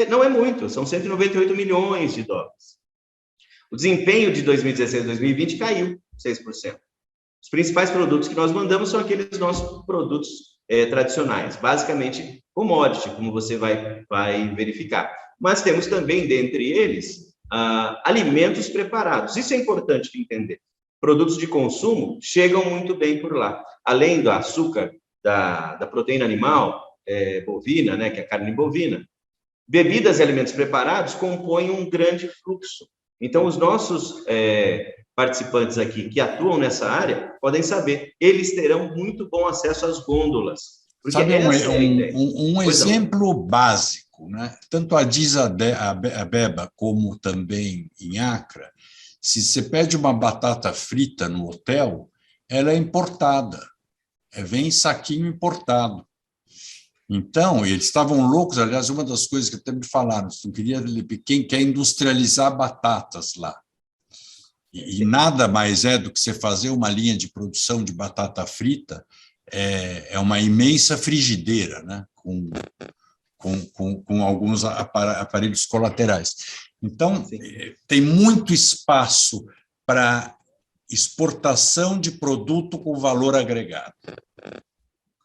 [SPEAKER 4] não é muito, são 198 milhões de dólares. O desempenho de 2016 a 2020 caiu 6%. Os principais produtos que nós mandamos são aqueles nossos produtos tradicionais, basicamente commodity, como você vai verificar. Mas temos também, dentre eles, alimentos preparados. Isso é importante de entender. Produtos de consumo chegam muito bem por lá. Além do açúcar, da proteína animal, bovina, né, que é a carne bovina, bebidas e alimentos preparados compõem um grande fluxo. Então, os nossos participantes aqui que atuam nessa área podem saber, eles terão muito bom acesso às gôndolas Porque
[SPEAKER 3] Sabe
[SPEAKER 4] essa é a ideia.
[SPEAKER 3] um exemplo básico, né? Tanto a Addis Abeba como também em Acre, se você pede uma batata frita no hotel, ela é importada, vem em saquinho importado. Então, eles estavam loucos, aliás, uma das coisas que até me falaram, quem quer industrializar batatas lá. E nada mais é do que você fazer uma linha de produção de batata frita, é uma imensa frigideira, né? com alguns aparelhos colaterais. Então, tem muito espaço para exportação de produto com valor agregado.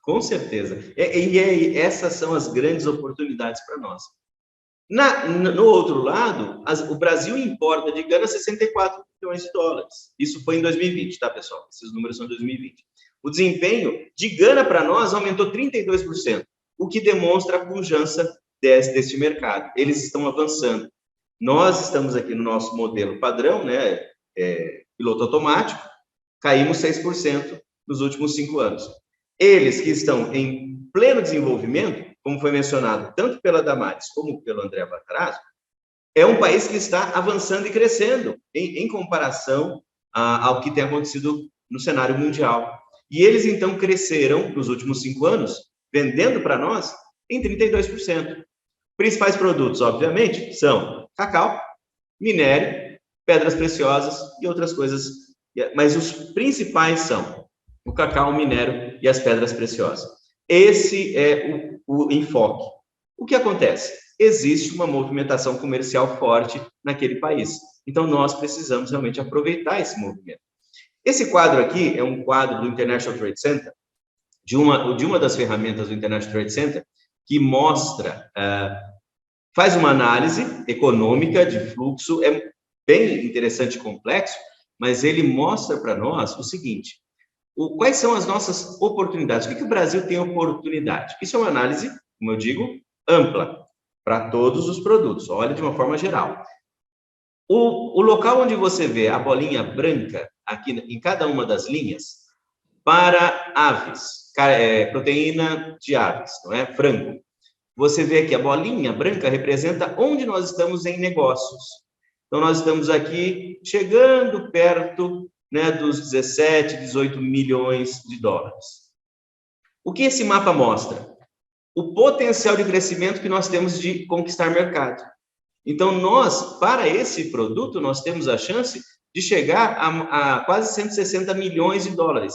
[SPEAKER 4] Com certeza. E essas são as grandes oportunidades para nós. No outro lado, o Brasil importa de Gana 64 bilhões de dólares. Isso foi em 2020, tá, pessoal? Esses números são de 2020. O desempenho de Gana para nós aumentou 32%, o que demonstra a pujança deste mercado. Eles estão avançando. Nós estamos aqui no nosso modelo padrão, né, piloto automático, caímos 6% nos últimos 5 anos. Eles que estão em pleno desenvolvimento, como foi mencionado tanto pela Damares como pelo André Matarazzo, é um país que está avançando e crescendo em comparação ao que tem acontecido no cenário mundial. E eles, então, cresceram nos últimos 5 anos, vendendo para nós em 32%. Principais produtos, obviamente, são cacau, minério, pedras preciosas e outras coisas. Mas os principais são o cacau, o minério e as pedras preciosas. Esse é o enfoque. O que acontece? Existe uma movimentação comercial forte naquele país. Então, nós precisamos realmente aproveitar esse movimento. Esse quadro aqui é um quadro do International Trade Center, de uma das ferramentas do International Trade Center, que mostra, faz uma análise econômica de fluxo, é bem interessante e complexo, mas ele mostra para nós o seguinte: quais são as nossas oportunidades? O que o Brasil tem oportunidade? Isso é uma análise, como eu digo, ampla, para todos os produtos. Olha de uma forma geral. O local onde você vê a bolinha branca, aqui em cada uma das linhas, para aves, proteína de aves, não é? Frango. Você vê que a bolinha branca representa onde nós estamos em negócios. Então, nós estamos aqui chegando perto, né, dos 17, 18 milhões de dólares. O que esse mapa mostra? O potencial de crescimento que nós temos de conquistar mercado. Então, para esse produto, nós temos a chance de chegar a quase 160 milhões de dólares.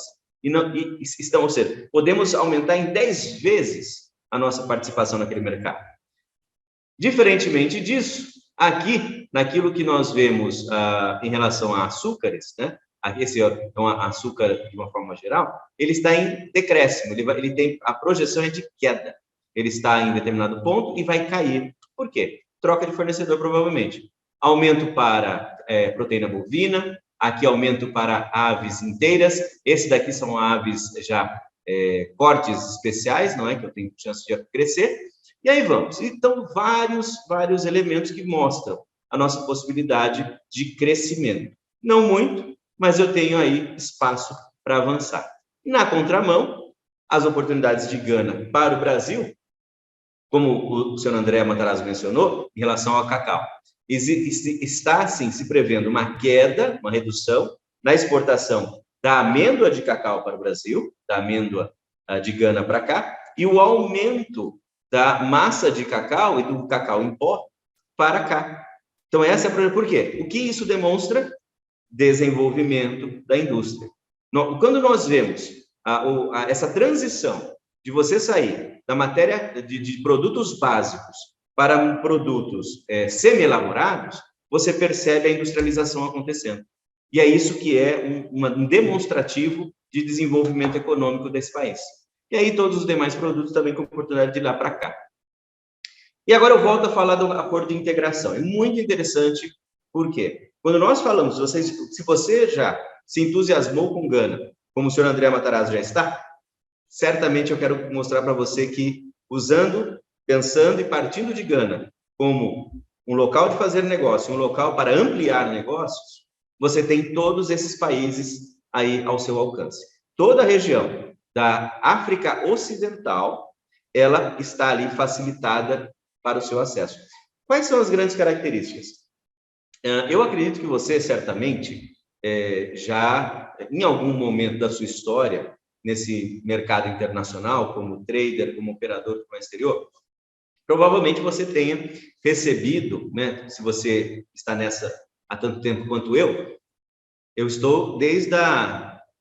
[SPEAKER 4] Ou seja, podemos aumentar em 10 vezes a nossa participação naquele mercado. Diferentemente disso, aqui, naquilo que nós vemos em relação a açúcares, né? Esse é um açúcar de uma forma geral, ele está em decréscimo, ele tem a projeção é de queda. Ele está em determinado ponto e vai cair. Por quê? Troca de fornecedor, provavelmente. Aumento para proteína bovina, aqui aumento para aves inteiras, esse daqui são aves já cortes especiais, não é? Que eu tenho chance de crescer. E aí vamos. Então, vários elementos que mostram a nossa possibilidade de crescimento. Não muito, mas eu tenho aí espaço para avançar. Na contramão, as oportunidades de Gana para o Brasil, como o senhor André Matarazzo mencionou, em relação ao cacau. Está, sim, se prevendo uma queda, uma redução na exportação da amêndoa de cacau para o Brasil, da amêndoa de Gana para cá, e o aumento da massa de cacau e do cacau em pó para cá. Então, essa é a problema. Por quê? O que isso demonstra? Desenvolvimento da indústria. Quando nós vemos essa transição de você sair da matéria de produtos básicos para produtos semi-elaborados, você percebe a industrialização acontecendo. E é isso que é um demonstrativo de desenvolvimento econômico desse país. E aí todos os demais produtos também com oportunidade de ir lá para cá. E agora eu volto a falar do acordo de integração. É muito interessante, por quê? Quando nós falamos, se você já se entusiasmou com Gana, como o senhor André Matarazzo já está, certamente eu quero mostrar para você que, pensando e partindo de Gana como um local de fazer negócio, um local para ampliar negócios, você tem todos esses países aí ao seu alcance. Toda a região da África Ocidental, ela está ali facilitada para o seu acesso. Quais são as grandes características? Eu acredito que você, certamente, já, em algum momento da sua história, nesse mercado internacional, como trader, como operador no exterior, provavelmente você tenha recebido, né, se você está nessa há tanto tempo quanto eu estou desde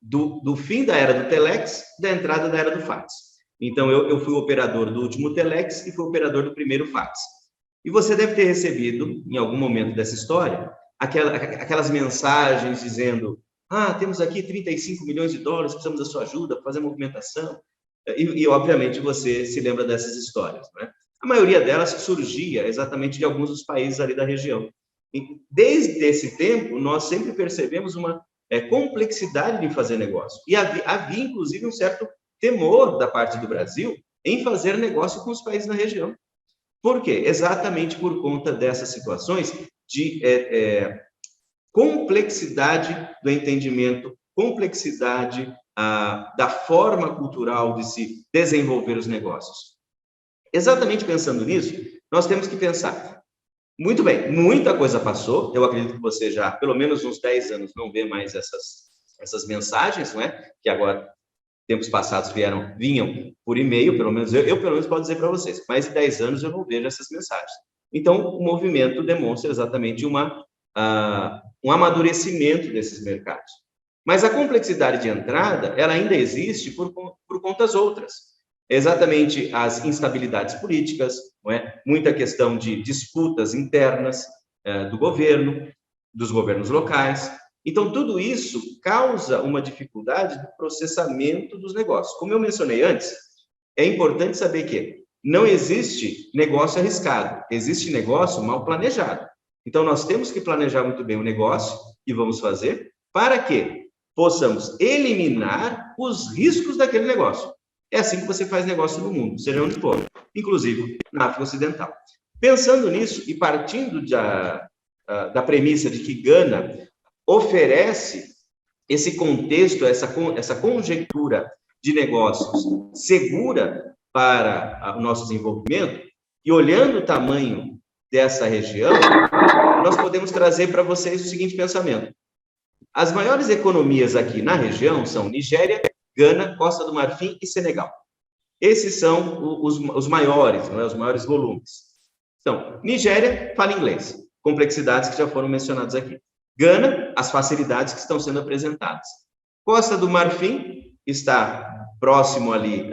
[SPEAKER 4] do fim da era do Telex, da entrada da era do fax. Então, eu fui o operador do último Telex e fui o operador do primeiro fax. E você deve ter recebido, em algum momento dessa história, aquelas mensagens dizendo: temos aqui 35 milhões de dólares, precisamos da sua ajuda para fazer movimentação. E, obviamente, você se lembra dessas histórias, né? A maioria delas surgia exatamente de alguns dos países ali da região. E, desde esse tempo, nós sempre percebemos uma complexidade de fazer negócio. E havia, inclusive, um certo temor da parte do Brasil em fazer negócio com os países da região. Por quê? Exatamente por conta dessas situações de complexidade do entendimento, complexidade da forma cultural de se desenvolver os negócios. Exatamente pensando nisso, nós temos que pensar, muito bem, muita coisa passou, eu acredito que você já, pelo menos uns 10 anos, não vê mais essas mensagens, não é? Que agora, tempos passados, vinham por e-mail, pelo menos eu pelo menos posso dizer para vocês, mais de 10 anos eu não vejo essas mensagens. Então, o movimento demonstra exatamente um amadurecimento desses mercados. Mas a complexidade de entrada, ela ainda existe por contas outras. Exatamente as instabilidades políticas, não é? Muita questão de disputas internas do governo, dos governos locais. Então, tudo isso causa uma dificuldade do processamento dos negócios. Como eu mencionei antes, é importante saber que não existe negócio arriscado, existe negócio mal planejado. Então, nós temos que planejar muito bem o negócio que vamos fazer para que possamos eliminar os riscos daquele negócio. É assim que você faz negócio no mundo, seja onde for, inclusive na África Ocidental. Pensando nisso e partindo da premissa de que Gana oferece esse contexto, essa conjectura de negócios segura para o nosso desenvolvimento, e olhando o tamanho dessa região, nós podemos trazer para vocês o seguinte pensamento. As maiores economias aqui na região são Nigéria, Gana, Costa do Marfim e Senegal. Esses são os maiores, não é? Os maiores volumes. Então, Nigéria fala inglês, complexidades que já foram mencionadas aqui. Gana, as facilidades que estão sendo apresentadas. Costa do Marfim está próximo ali,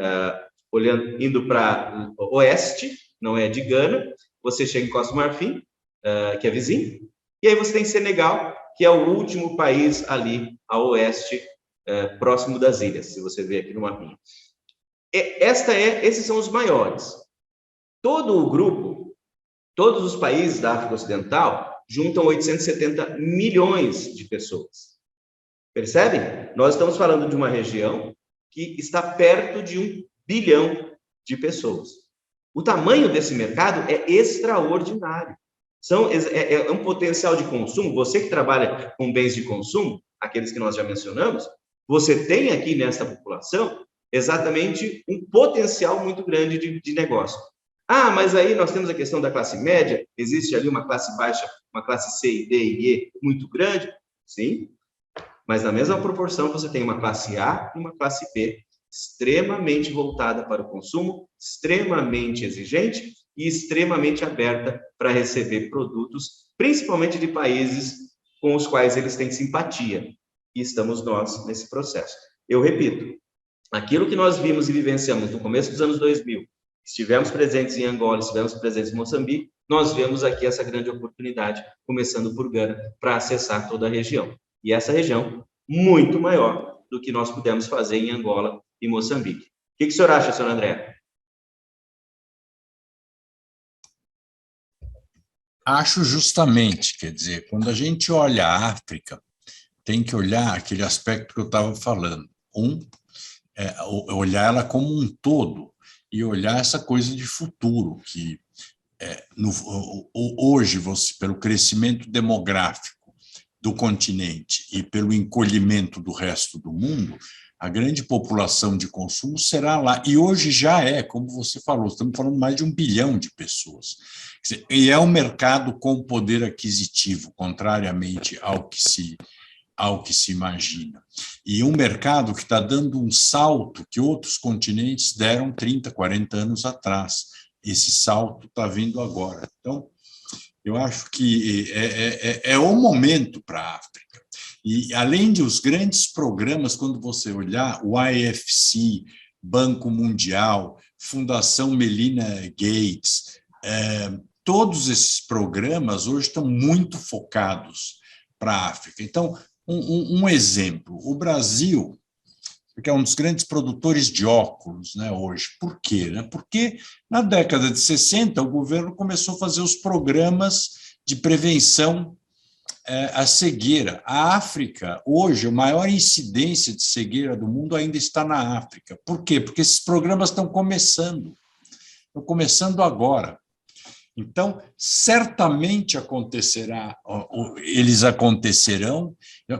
[SPEAKER 4] indo para o oeste, não é de Gana. Você chega em Costa do Marfim, que é vizinho, e aí você tem Senegal, que é o último país ali a oeste, próximo das ilhas, se você ver aqui no mapinha. Esses são os maiores. Todo o grupo, todos os países da África Ocidental juntam 870 milhões de pessoas. Percebem? Nós estamos falando de uma região que está perto de 1 bilhão de pessoas. O tamanho desse mercado é extraordinário. É um potencial de consumo. Você que trabalha com bens de consumo, aqueles que nós já mencionamos, você tem aqui nessa população exatamente um potencial muito grande de negócio. Mas aí nós temos a questão da classe média, existe ali uma classe baixa, uma classe C, D e E muito grande, sim, mas na mesma proporção você tem uma classe A e uma classe B, extremamente voltada para o consumo, extremamente exigente e extremamente aberta para receber produtos, principalmente de países com os quais eles têm simpatia. E estamos nós nesse processo. Eu repito, aquilo que nós vimos e vivenciamos no começo dos anos 2000, estivemos presentes em Angola, estivemos presentes em Moçambique, nós vemos aqui essa grande oportunidade, começando por Gana, para acessar toda a região. E essa região, muito maior do que nós pudemos fazer em Angola e Moçambique. O que o senhor acha, senhor André?
[SPEAKER 3] Acho justamente, quer dizer, quando a gente olha a África, tem que olhar aquele aspecto que eu estava falando. Olhar ela como um todo e olhar essa coisa de futuro, que hoje, pelo crescimento demográfico do continente e pelo encolhimento do resto do mundo, a grande população de consumo será lá. E hoje já é, como você falou, estamos falando de mais de 1 bilhão de pessoas. Quer dizer, e é um mercado com poder aquisitivo, contrariamente ao que se imagina. E um mercado que está dando um salto que outros continentes deram 30, 40 anos atrás. Esse salto está vindo agora. Então, eu acho que é o momento para a África. E, além dos grandes programas, quando você olhar o IFC, Banco Mundial, Fundação Melinda Gates, todos esses programas hoje estão muito focados para a África. Então, um exemplo, o Brasil, que é um dos grandes produtores de óculos, né, hoje. Por quê? Porque na década de 60 o governo começou a fazer os programas de prevenção à cegueira. A África, hoje, a maior incidência de cegueira do mundo ainda está na África. Por quê? Porque esses programas estão começando agora. Então, certamente eles acontecerão.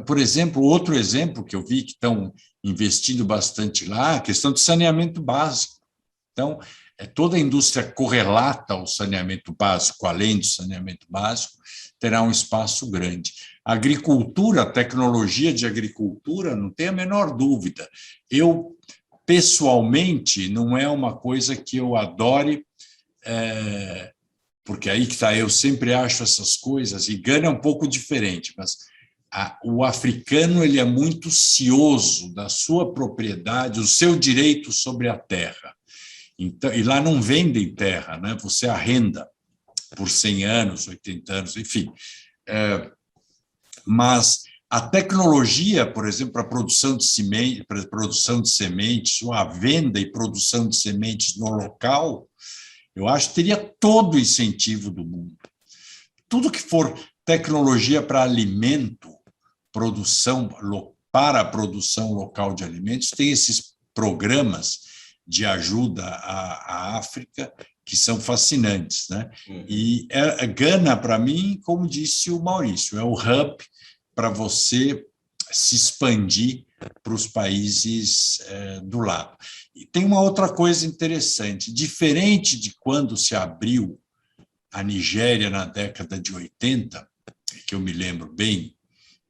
[SPEAKER 3] Por exemplo, outro exemplo que eu vi que estão investindo bastante lá, a questão de saneamento básico. Então, toda a indústria correlata ao saneamento básico, além do saneamento básico, terá um espaço grande. A agricultura, a tecnologia de agricultura, não tem a menor dúvida. Eu, pessoalmente, não é uma coisa que eu adore, porque aí que está, eu sempre acho essas coisas, e Gana é um pouco diferente, mas o africano ele é muito cioso da sua propriedade, o seu direito sobre a terra. Então, e lá não vendem terra, né? Você arrenda por 100 anos, 80 anos, enfim. Mas a tecnologia, por exemplo, para a produção de sementes, ou a venda e produção de sementes no local, eu acho que teria todo o incentivo do mundo. Tudo que for tecnologia para alimento, para a produção local de alimentos, tem esses programas de ajuda à África que são fascinantes, né? E Gana, para mim, como disse o Maurício, é o hub para você se expandir para os países do lado. E tem uma outra coisa interessante, diferente de quando se abriu a Nigéria na década de 80, que eu me lembro bem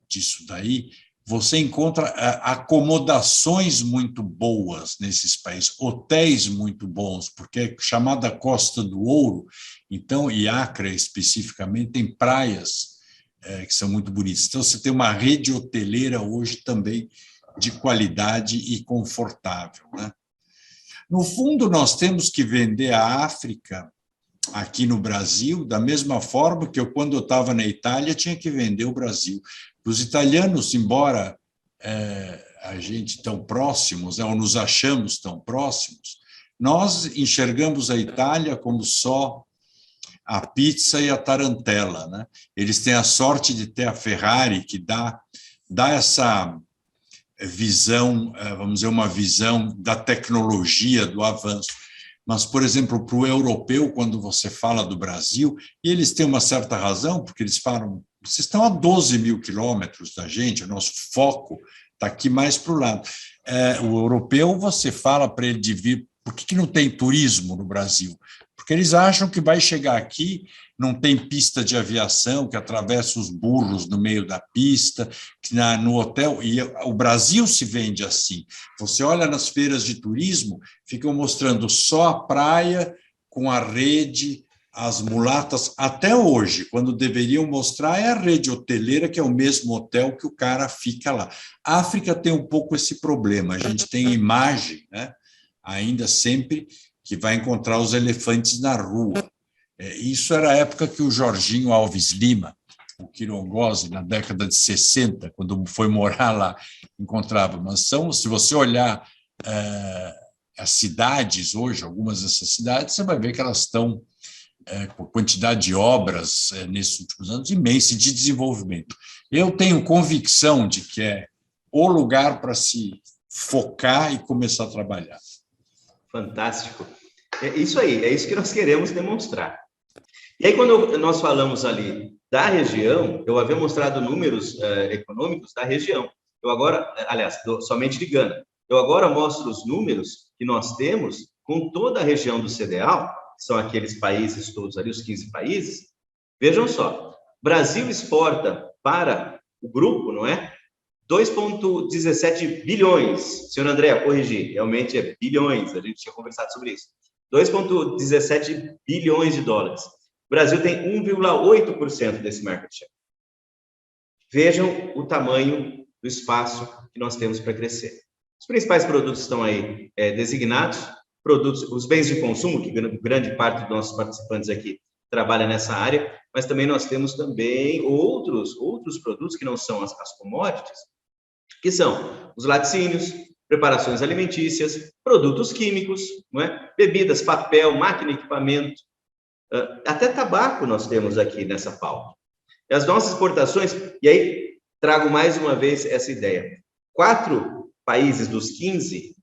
[SPEAKER 3] disso daí, você encontra acomodações muito boas nesses países, hotéis muito bons, porque é chamada Costa do Ouro, então, e Accra especificamente, tem praias que são muito bonitas. Então, você tem uma rede hoteleira hoje também de qualidade e confortável, né? No fundo, nós temos que vender a África aqui no Brasil da mesma forma que quando eu estava na Itália, tinha que vender o Brasil. Os italianos, embora a gente tão próximos, ou nos achamos tão próximos, nós enxergamos a Itália como só a pizza e a tarantela, né? Eles têm a sorte de ter a Ferrari, que dá essa visão, vamos dizer, uma visão da tecnologia, do avanço. Mas, por exemplo, para o europeu, quando você fala do Brasil, e eles têm uma certa razão, porque eles falam, vocês estão a 12 mil quilômetros da gente, o nosso foco está aqui mais para o lado. O europeu, você fala para ele de vir, por que não tem turismo no Brasil? Porque eles acham que vai chegar aqui, não tem pista de aviação, que atravessa os burros no meio da pista, que no hotel, e o Brasil se vende assim. Você olha nas feiras de turismo, ficam mostrando só a praia com a rede, as mulatas, até hoje, quando deveriam mostrar é a rede hoteleira, que é o mesmo hotel que o cara fica lá. A África tem um pouco esse problema, a gente tem imagem, né, ainda sempre, que vai encontrar os elefantes na rua. Isso era a época que o Jorginho Alves Lima, o Quirongose, na década de 60, quando foi morar lá, encontrava. Mas se você olhar as cidades hoje, algumas dessas cidades, você vai ver que elas estão com quantidade de obras nesses últimos anos imensa de desenvolvimento. Eu tenho convicção de que é o lugar para se focar e começar a trabalhar.
[SPEAKER 4] Fantástico. É isso aí, é isso que nós queremos demonstrar. E aí, quando nós falamos ali da região, eu havia mostrado números econômicos da região. Eu agora, aliás, somente de Gana. Eu agora mostro os números que nós temos com toda a região do CDAO, que são aqueles países todos ali, os 15 países. Vejam só, Brasil exporta para o grupo, não é? 2,17 bilhões. Senhor André, corrigir, realmente é bilhões, a gente tinha conversado sobre isso. 2,17 bilhões de dólares. O Brasil tem 1,8% desse market share. Vejam o tamanho do espaço que nós temos para crescer. Os principais produtos estão aí designados, produtos, os bens de consumo, que grande parte dos nossos participantes aqui trabalha nessa área, mas também nós temos também outros produtos que não são as commodities, que são os laticínios, preparações alimentícias, produtos químicos, não é? Bebidas, papel, máquina e equipamento, até tabaco nós temos aqui nessa pauta. E as nossas exportações, e aí trago mais uma vez essa ideia, 4 países dos 15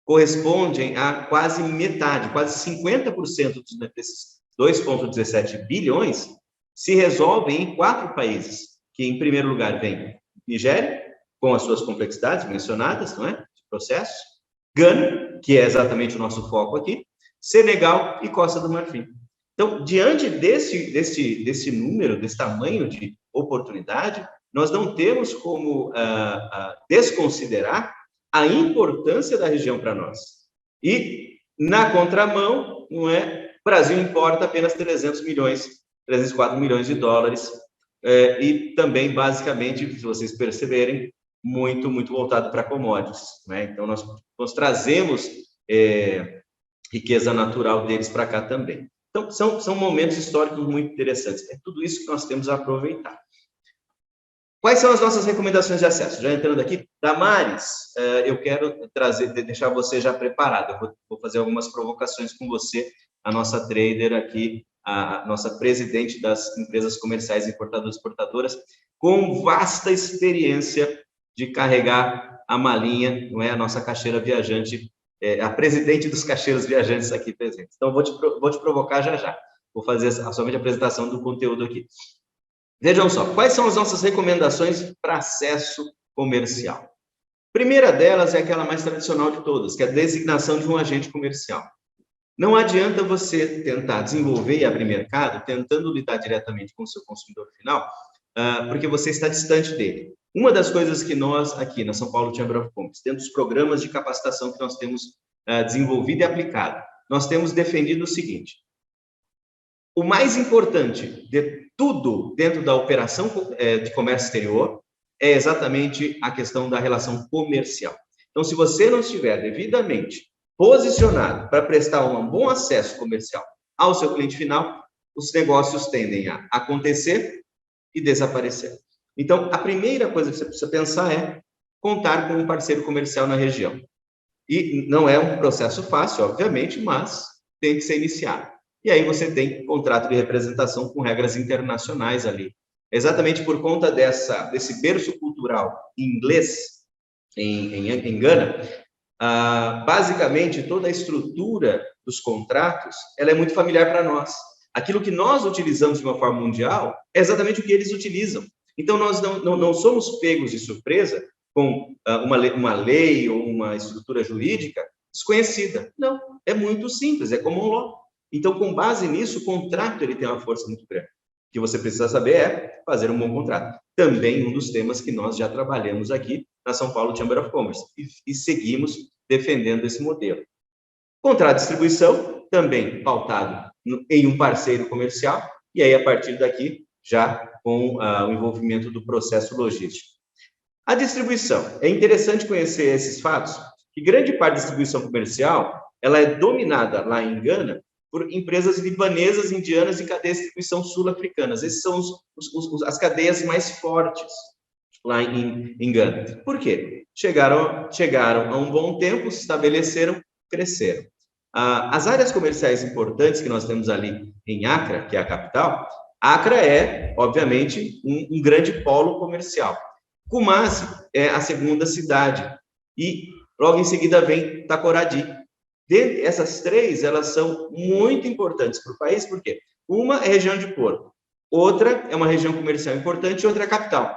[SPEAKER 4] correspondem a quase metade, quase 50% desses 2,17 bilhões se resolvem em 4 países, que em primeiro lugar vem Nigéria, com as suas complexidades mencionadas, não é? De processos, Gana, que é exatamente o nosso foco aqui, Senegal e Costa do Marfim. Então, diante desse número, desse tamanho de oportunidade, nós não temos como desconsiderar a importância da região para nós. E, na contramão, não é? O Brasil importa apenas 304 milhões de dólares, e também, basicamente, se vocês perceberem, muito voltado para commodities, né? Então, nós trazemos riqueza natural deles para cá também. Então, são momentos históricos muito interessantes. É tudo isso que nós temos a aproveitar. Quais são as nossas recomendações de acesso? Já entrando aqui, Damares, eu quero deixar você já preparado. Eu vou fazer algumas provocações com você, a nossa trader aqui, a nossa presidente das empresas comerciais importadoras e exportadoras, com vasta experiência de carregar a malinha, não é? A nossa caixeira viajante, a presidente dos caixeiros viajantes aqui presentes. Então, vou te provocar já. Vou fazer somente a apresentação do conteúdo aqui. Vejam só, quais são as nossas recomendações para acesso comercial? Primeira delas é aquela mais tradicional de todas, que é a designação de um agente comercial. Não adianta você tentar desenvolver e abrir mercado tentando lidar diretamente com o seu consumidor final, porque você está distante dele. Uma das coisas que nós, aqui na São Paulo Chamber of Commerce, dentro dos programas de capacitação que nós temos desenvolvido e aplicado, nós temos defendido o seguinte: o mais importante de tudo dentro da operação de comércio exterior é exatamente a questão da relação comercial. Então, se você não estiver devidamente posicionado para prestar um bom acesso comercial ao seu cliente final, os negócios tendem a acontecer e desaparecer. Então, a primeira coisa que você precisa pensar é contar com um parceiro comercial na região. E não é um processo fácil, obviamente, mas tem que ser iniciado. E aí você tem contrato de representação com regras internacionais ali. Exatamente por conta desse berço cultural inglês em Gana, basicamente toda a estrutura dos contratos ela é muito familiar para nós. Aquilo que nós utilizamos de uma forma mundial é exatamente o que eles utilizam. Então, nós não somos pegos de surpresa com uma lei ou uma estrutura jurídica desconhecida. Não, é muito simples, é common law. Então, com base nisso, o contrato ele tem uma força muito grande. O que você precisa saber é fazer um bom contrato. Também um dos temas que nós já trabalhamos aqui na São Paulo Chamber of Commerce e seguimos defendendo esse modelo. Contrato de distribuição, também pautado em um parceiro comercial, e aí, a partir daqui, já com o envolvimento do processo logístico. A distribuição. É interessante conhecer esses fatos, que grande parte da distribuição comercial ela é dominada lá em Gana por empresas libanesas, indianas e cadeias de distribuição sul-africanas. Esses são as cadeias mais fortes lá em Gana. Por quê? Chegaram a um bom tempo, se estabeleceram, cresceram. As áreas comerciais importantes que nós temos ali em Accra, que é a capital, Accra é, obviamente, um grande polo comercial. Kumasi é a segunda cidade e logo em seguida vem Takoradi. Essas três, elas são muito importantes para o país, porque uma é região de porto, outra é uma região comercial importante e outra é a capital,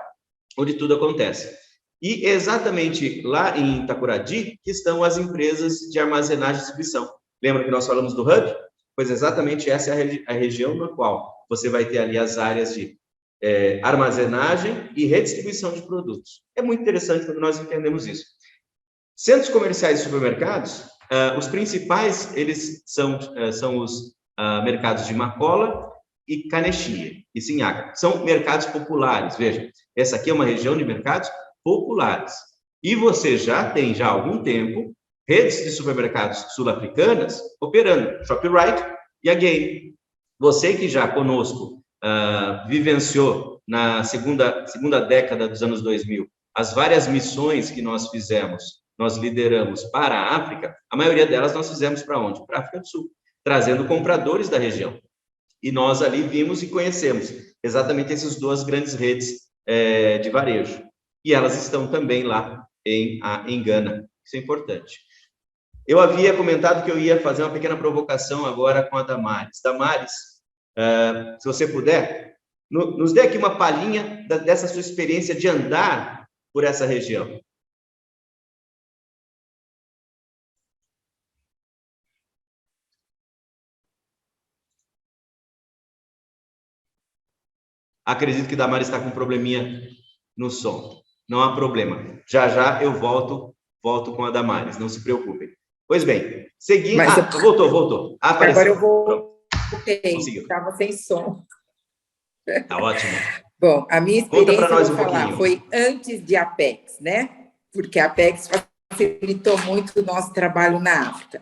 [SPEAKER 4] onde tudo acontece. E exatamente lá em Itacoraí que estão as empresas de armazenagem e distribuição. Lembra que nós falamos do hub? Pois exatamente essa é a região na qual você vai ter ali as áreas de armazenagem e redistribuição de produtos. É muito interessante quando nós entendemos isso. Centros comerciais e supermercados, os principais, eles são os mercados de Macola e Canexia, e Sinhaca. São mercados populares, veja, essa aqui é uma região de mercados populares. E você já tem, já há algum tempo, redes de supermercados sul-africanas operando, Shoprite e a Game. Você que já conosco vivenciou na segunda década dos anos 2000 as várias missões que nós fizemos, nós lideramos para a África, a maioria delas nós fizemos para onde? Para a África do Sul, trazendo compradores da região. E nós ali vimos e conhecemos exatamente essas duas grandes redes de varejo. E elas estão também lá em Gana. Isso é importante. Eu havia comentado que eu ia fazer uma pequena provocação agora com a Damares. Damares, se você puder, nos dê aqui uma palhinha dessa sua experiência de andar por essa região. Acredito que Damares está com um probleminha no som. Não há problema. Já já eu volto com a Damares, não se preocupem. Pois bem, seguindo... Voltou. Apareceu.
[SPEAKER 2] Agora eu voltei, estava sem som.
[SPEAKER 4] Tá ótimo.
[SPEAKER 2] Bom, a minha experiência,
[SPEAKER 4] nós
[SPEAKER 2] eu vou falar, foi antes de Apex, né? Porque a Apex facilitou muito o nosso trabalho na África.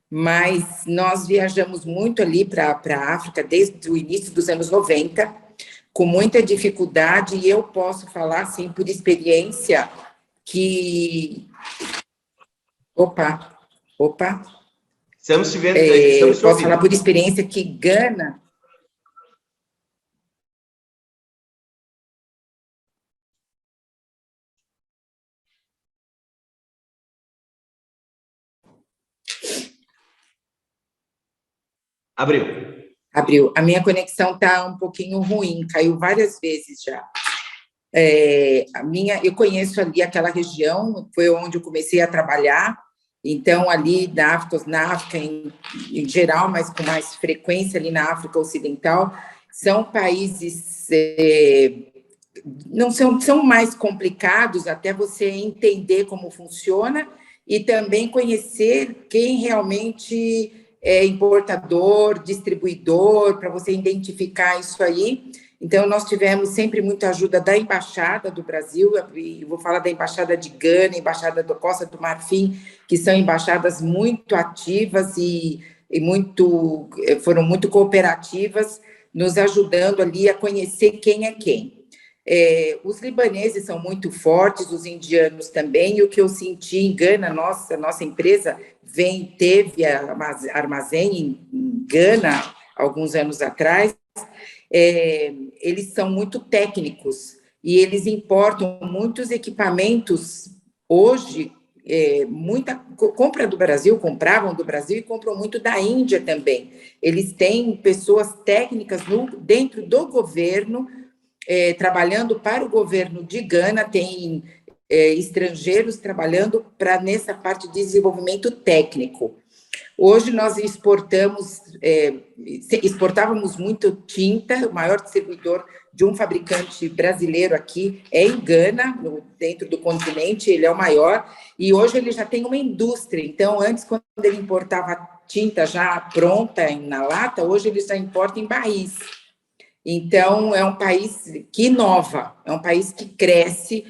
[SPEAKER 2] Mas nós viajamos muito ali para a África desde o início dos anos 90, com muita dificuldade, e eu posso falar, assim, por experiência, que... Opa.
[SPEAKER 4] Estamos te vendo, estamos te
[SPEAKER 2] posso
[SPEAKER 4] ouvindo.
[SPEAKER 2] falar por experiência que Gana... Abriu. A minha conexão está um pouquinho ruim, caiu várias vezes já. Eu conheço ali aquela região, foi onde eu comecei a trabalhar, então ali na África em geral, mas com mais frequência ali na África Ocidental, são países, não são mais complicados até você entender como funciona e também conhecer quem realmente é importador, distribuidor, para você identificar isso aí. Então, nós tivemos sempre muita ajuda da Embaixada do Brasil, e vou falar da Embaixada de Gana, Embaixada da Costa do Marfim, que são embaixadas muito ativas e foram muito cooperativas, nos ajudando ali a conhecer quem é quem. Os libaneses são muito fortes, os indianos também, e o que eu senti em Gana, nossa empresa teve armazém em Gana, alguns anos atrás, eles são muito técnicos, e eles importam muitos equipamentos, hoje, muita compra do Brasil, compravam do Brasil e compram muito da Índia também. Eles têm pessoas técnicas dentro do governo, trabalhando para o governo de Gana, tem estrangeiros trabalhando nessa parte de desenvolvimento técnico. Hoje nós exportávamos muito tinta, o maior distribuidor de um fabricante brasileiro aqui é em Gana, dentro do continente, ele é o maior, e hoje ele já tem uma indústria. Então, antes, quando ele importava tinta já pronta na lata, hoje ele já importa em barris. Então, é um país que inova, é um país que cresce,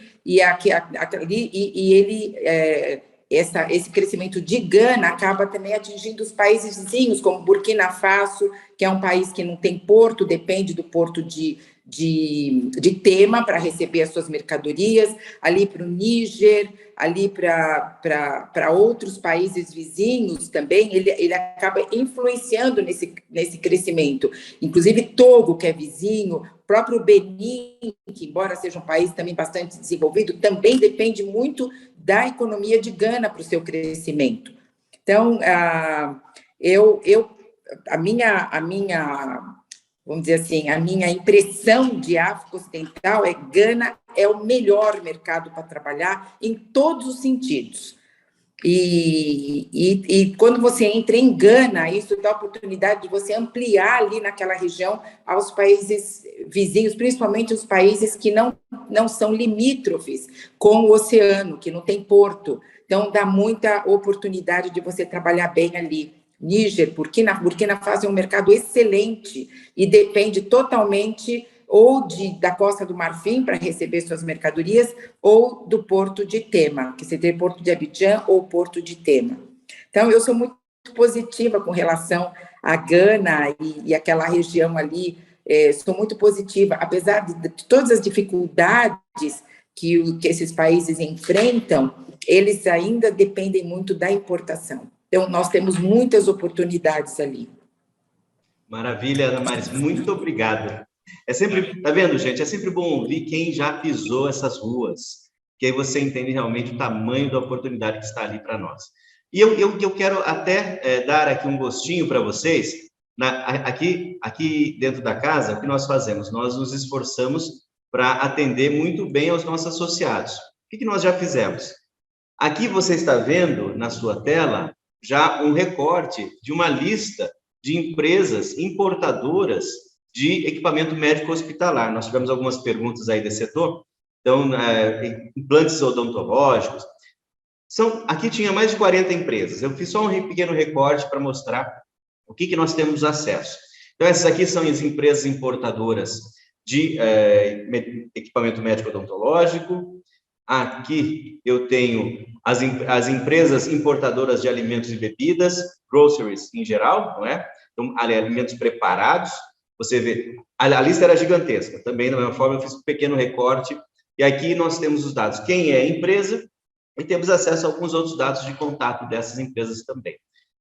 [SPEAKER 2] esse crescimento de Gana acaba também atingindo os países vizinhos, como Burkina Faso, que é um país que não tem porto, depende do porto de Tema para receber as suas mercadorias, ali para o Níger, ali para outros países vizinhos também, ele acaba influenciando nesse crescimento. Inclusive Togo, que é vizinho, próprio Benin, que embora seja um país também bastante desenvolvido, também depende muito da economia de Gana para o seu crescimento. Então, a minha vamos dizer assim, a minha impressão de África Ocidental é que Gana é o melhor mercado para trabalhar em todos os sentidos. E quando você entra em Gana, isso dá a oportunidade de você ampliar ali naquela região aos países vizinhos, principalmente os países que não são limítrofes com o oceano, que não tem porto. Então, dá muita oportunidade de você trabalhar bem ali. Níger, Burkina Faso é um mercado excelente e depende totalmente ou da Costa do Marfim para receber suas mercadorias, ou do porto de Tema, que seria porto de Abidjan ou porto de Tema. Então, eu sou muito positiva com relação a Gana e aquela região ali, sou muito positiva, apesar de todas as dificuldades que esses países enfrentam, eles ainda dependem muito da importação. Então, nós temos muitas oportunidades ali.
[SPEAKER 4] Maravilha, Damares, muito obrigado. Tá vendo, gente? É sempre bom ouvir quem já pisou essas ruas, que aí você entende realmente o tamanho da oportunidade que está ali para nós. E eu quero até dar aqui um gostinho para vocês. Aqui dentro da casa, o que nós fazemos? Nós nos esforçamos para atender muito bem aos nossos associados. O que nós já fizemos? Aqui você está vendo na sua tela já um recorte de uma lista de empresas importadoras de equipamento médico hospitalar. Nós tivemos algumas perguntas aí desse setor. Então, implantes odontológicos. Aqui tinha mais de 40 empresas. Eu fiz só um pequeno recorte para mostrar o que nós temos acesso. Então, essas aqui são as empresas importadoras de equipamento médico odontológico. Aqui eu tenho as empresas importadoras de alimentos e bebidas, groceries em geral, não é? Então, alimentos preparados. Você vê, a lista era gigantesca. Também, da mesma forma, eu fiz um pequeno recorte. E aqui nós temos os dados. Quem é a empresa? E temos acesso a alguns outros dados de contato dessas empresas também.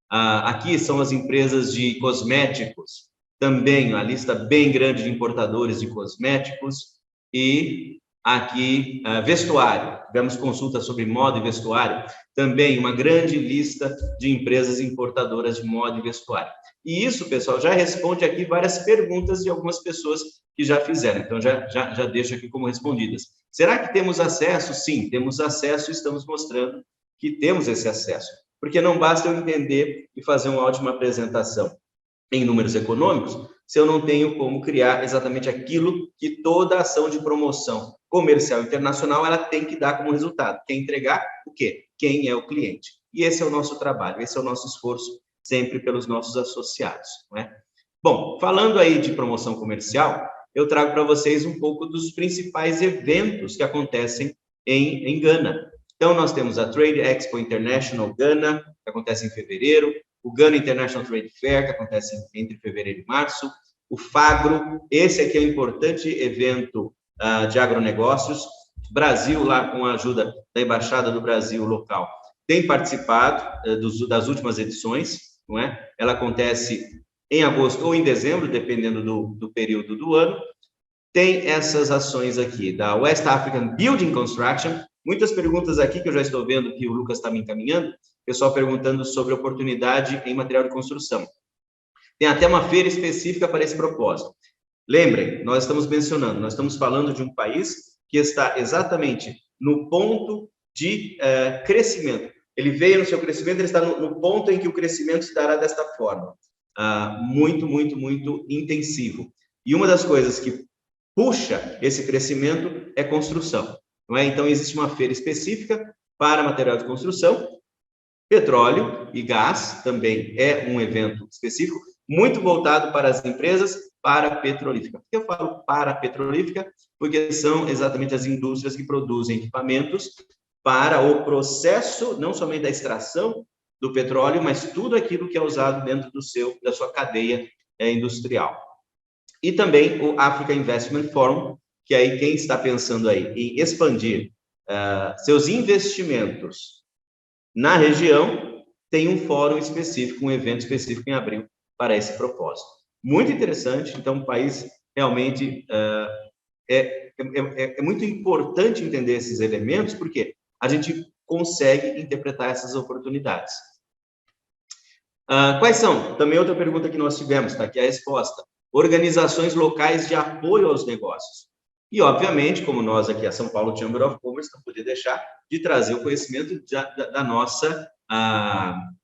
[SPEAKER 4] Aqui são as empresas de cosméticos. Também, uma lista bem grande de importadores de cosméticos. E aqui, vestuário. Tivemos consultas sobre moda e vestuário. Também uma grande lista de empresas importadoras de moda e vestuário. E isso, pessoal, já responde aqui várias perguntas de algumas pessoas que já fizeram. Então, já deixo aqui como respondidas. Será que temos acesso? Sim, temos acesso e estamos mostrando que temos esse acesso. Porque não basta eu entender e fazer uma ótima apresentação em números econômicos, se eu não tenho como criar exatamente aquilo que toda ação de promoção comercial internacional ela tem que dar como resultado. Quem entregar, o quê? Quem é o cliente. E esse é o nosso trabalho, esse é o nosso esforço sempre pelos nossos associados, não é? Bom, falando aí de promoção comercial, eu trago para vocês um pouco dos principais eventos que acontecem em Gana. Então, nós temos a Trade Expo International Gana, que acontece em fevereiro, o Gana International Trade Fair, que acontece entre fevereiro e março, o FAGRO, esse aqui é um importante evento de agronegócios, Brasil, lá com a ajuda da Embaixada do Brasil local, tem participado das últimas edições, não é? Ela acontece em agosto ou em dezembro, dependendo do período do ano. Tem essas ações aqui, da West African Building Construction, muitas perguntas aqui que eu já estou vendo que o Lucas está me encaminhando, pessoal perguntando sobre oportunidade em material de construção. Tem até uma feira específica para esse propósito. Lembrem, nós estamos mencionando, nós estamos falando de um país que está exatamente no ponto de crescimento. Ele veio no seu crescimento, ele está no ponto em que o crescimento se dará desta forma. Muito, muito, muito intensivo. E uma das coisas que puxa esse crescimento é construção. Não é? Então, existe uma feira específica para material de construção. Petróleo e gás também é um evento específico, muito voltado para as empresas para petrolífica. Por que eu falo para petrolífica? Porque são exatamente as indústrias que produzem equipamentos para o processo, não somente da extração do petróleo, mas tudo aquilo que é usado dentro da sua cadeia industrial. E também o Africa Investment Forum, que aí quem está pensando aí em expandir seus investimentos na região, tem um fórum específico, um evento específico em abril para esse propósito. Muito interessante, então o país realmente é muito importante entender esses elementos, porque a gente consegue interpretar essas oportunidades. Quais são? Também outra pergunta que nós tivemos, está aqui a resposta. organizações locais de apoio aos negócios. E, obviamente, como nós aqui, a São Paulo Chamber of Commerce, não podia deixar de trazer o conhecimento da nossa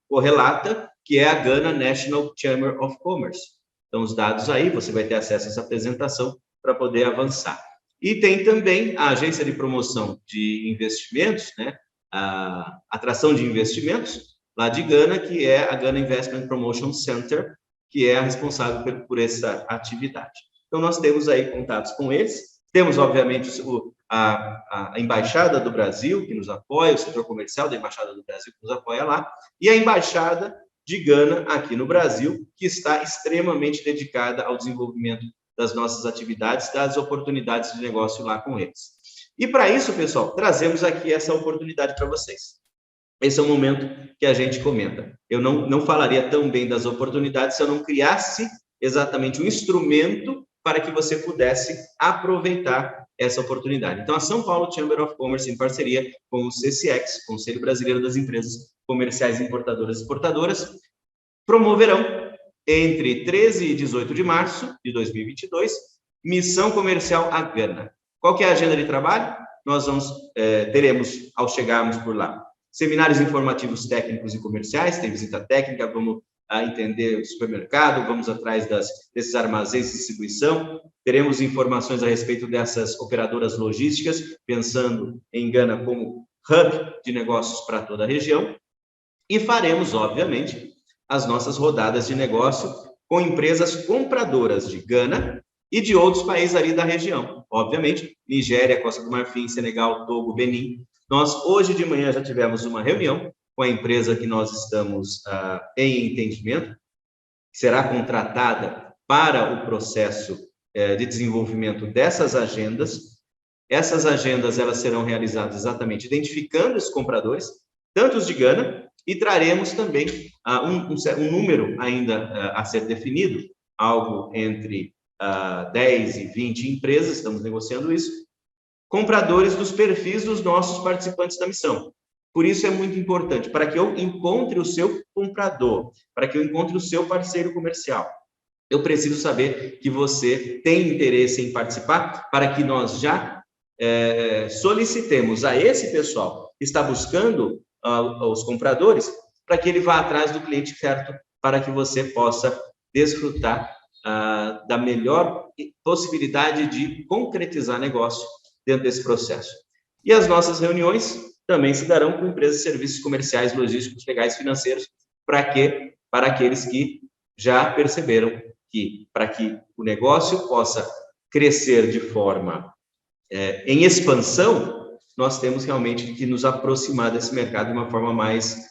[SPEAKER 4] correlata, que é a Ghana National Chamber of Commerce. Então, os dados aí, você vai ter acesso a essa apresentação para poder avançar. E tem também a Agência de Promoção de Investimentos, né? A atração de investimentos, lá de Gana, que é a Ghana Investment Promotion Center, que é a responsável por essa atividade. Então, nós temos aí contatos com eles. Temos, obviamente, a Embaixada do Brasil, que nos apoia, o setor comercial da Embaixada do Brasil, que nos apoia lá, e a Embaixada de Gana, aqui no Brasil, que está extremamente dedicada ao desenvolvimento das nossas atividades, das oportunidades de negócio lá com eles. E, para isso, pessoal, trazemos aqui essa oportunidade para vocês. Esse é o momento que a gente comenta. Eu não falaria tão bem das oportunidades se eu não criasse exatamente um instrumento para que você pudesse aproveitar essa oportunidade. Então, a São Paulo Chamber of Commerce, em parceria com o CCX, Conselho Brasileiro das Empresas Comerciais Importadoras e Exportadoras, promoverão, entre 13 e 18 de março de 2022, Missão Comercial à Gana. Qual que é a agenda de trabalho? Nós teremos, ao chegarmos por lá, seminários informativos técnicos e comerciais, tem visita técnica, vamos entender o supermercado, vamos atrás desses armazéns de distribuição, teremos informações a respeito dessas operadoras logísticas, pensando em Gana como hub de negócios para toda a região, e faremos, obviamente, as nossas rodadas de negócio com empresas compradoras de Gana e de outros países ali da região. Obviamente, Nigéria, Costa do Marfim, Senegal, Togo, Benin. Nós, hoje de manhã, já tivemos uma reunião com a empresa que nós estamos em entendimento, que será contratada para o processo de desenvolvimento dessas agendas. Essas agendas elas serão realizadas exatamente identificando esses compradores, tanto os de Gana, e traremos também um número ainda a ser definido, algo entre 10 e 20 empresas, estamos negociando isso, compradores dos perfis dos nossos participantes da missão. Por isso é muito importante, para que eu encontre o seu comprador, para que eu encontre o seu parceiro comercial, eu preciso saber que você tem interesse em participar, para que nós já solicitemos a esse pessoal que está buscando os compradores, para que ele vá atrás do cliente certo, para que você possa desfrutar da melhor possibilidade de concretizar negócio dentro desse processo. E as nossas reuniões também se darão com empresas de serviços comerciais, logísticos, legais, financeiros, para aqueles que já perceberam que, para que o negócio possa crescer de forma em expansão, nós temos realmente que nos aproximar desse mercado de uma forma mais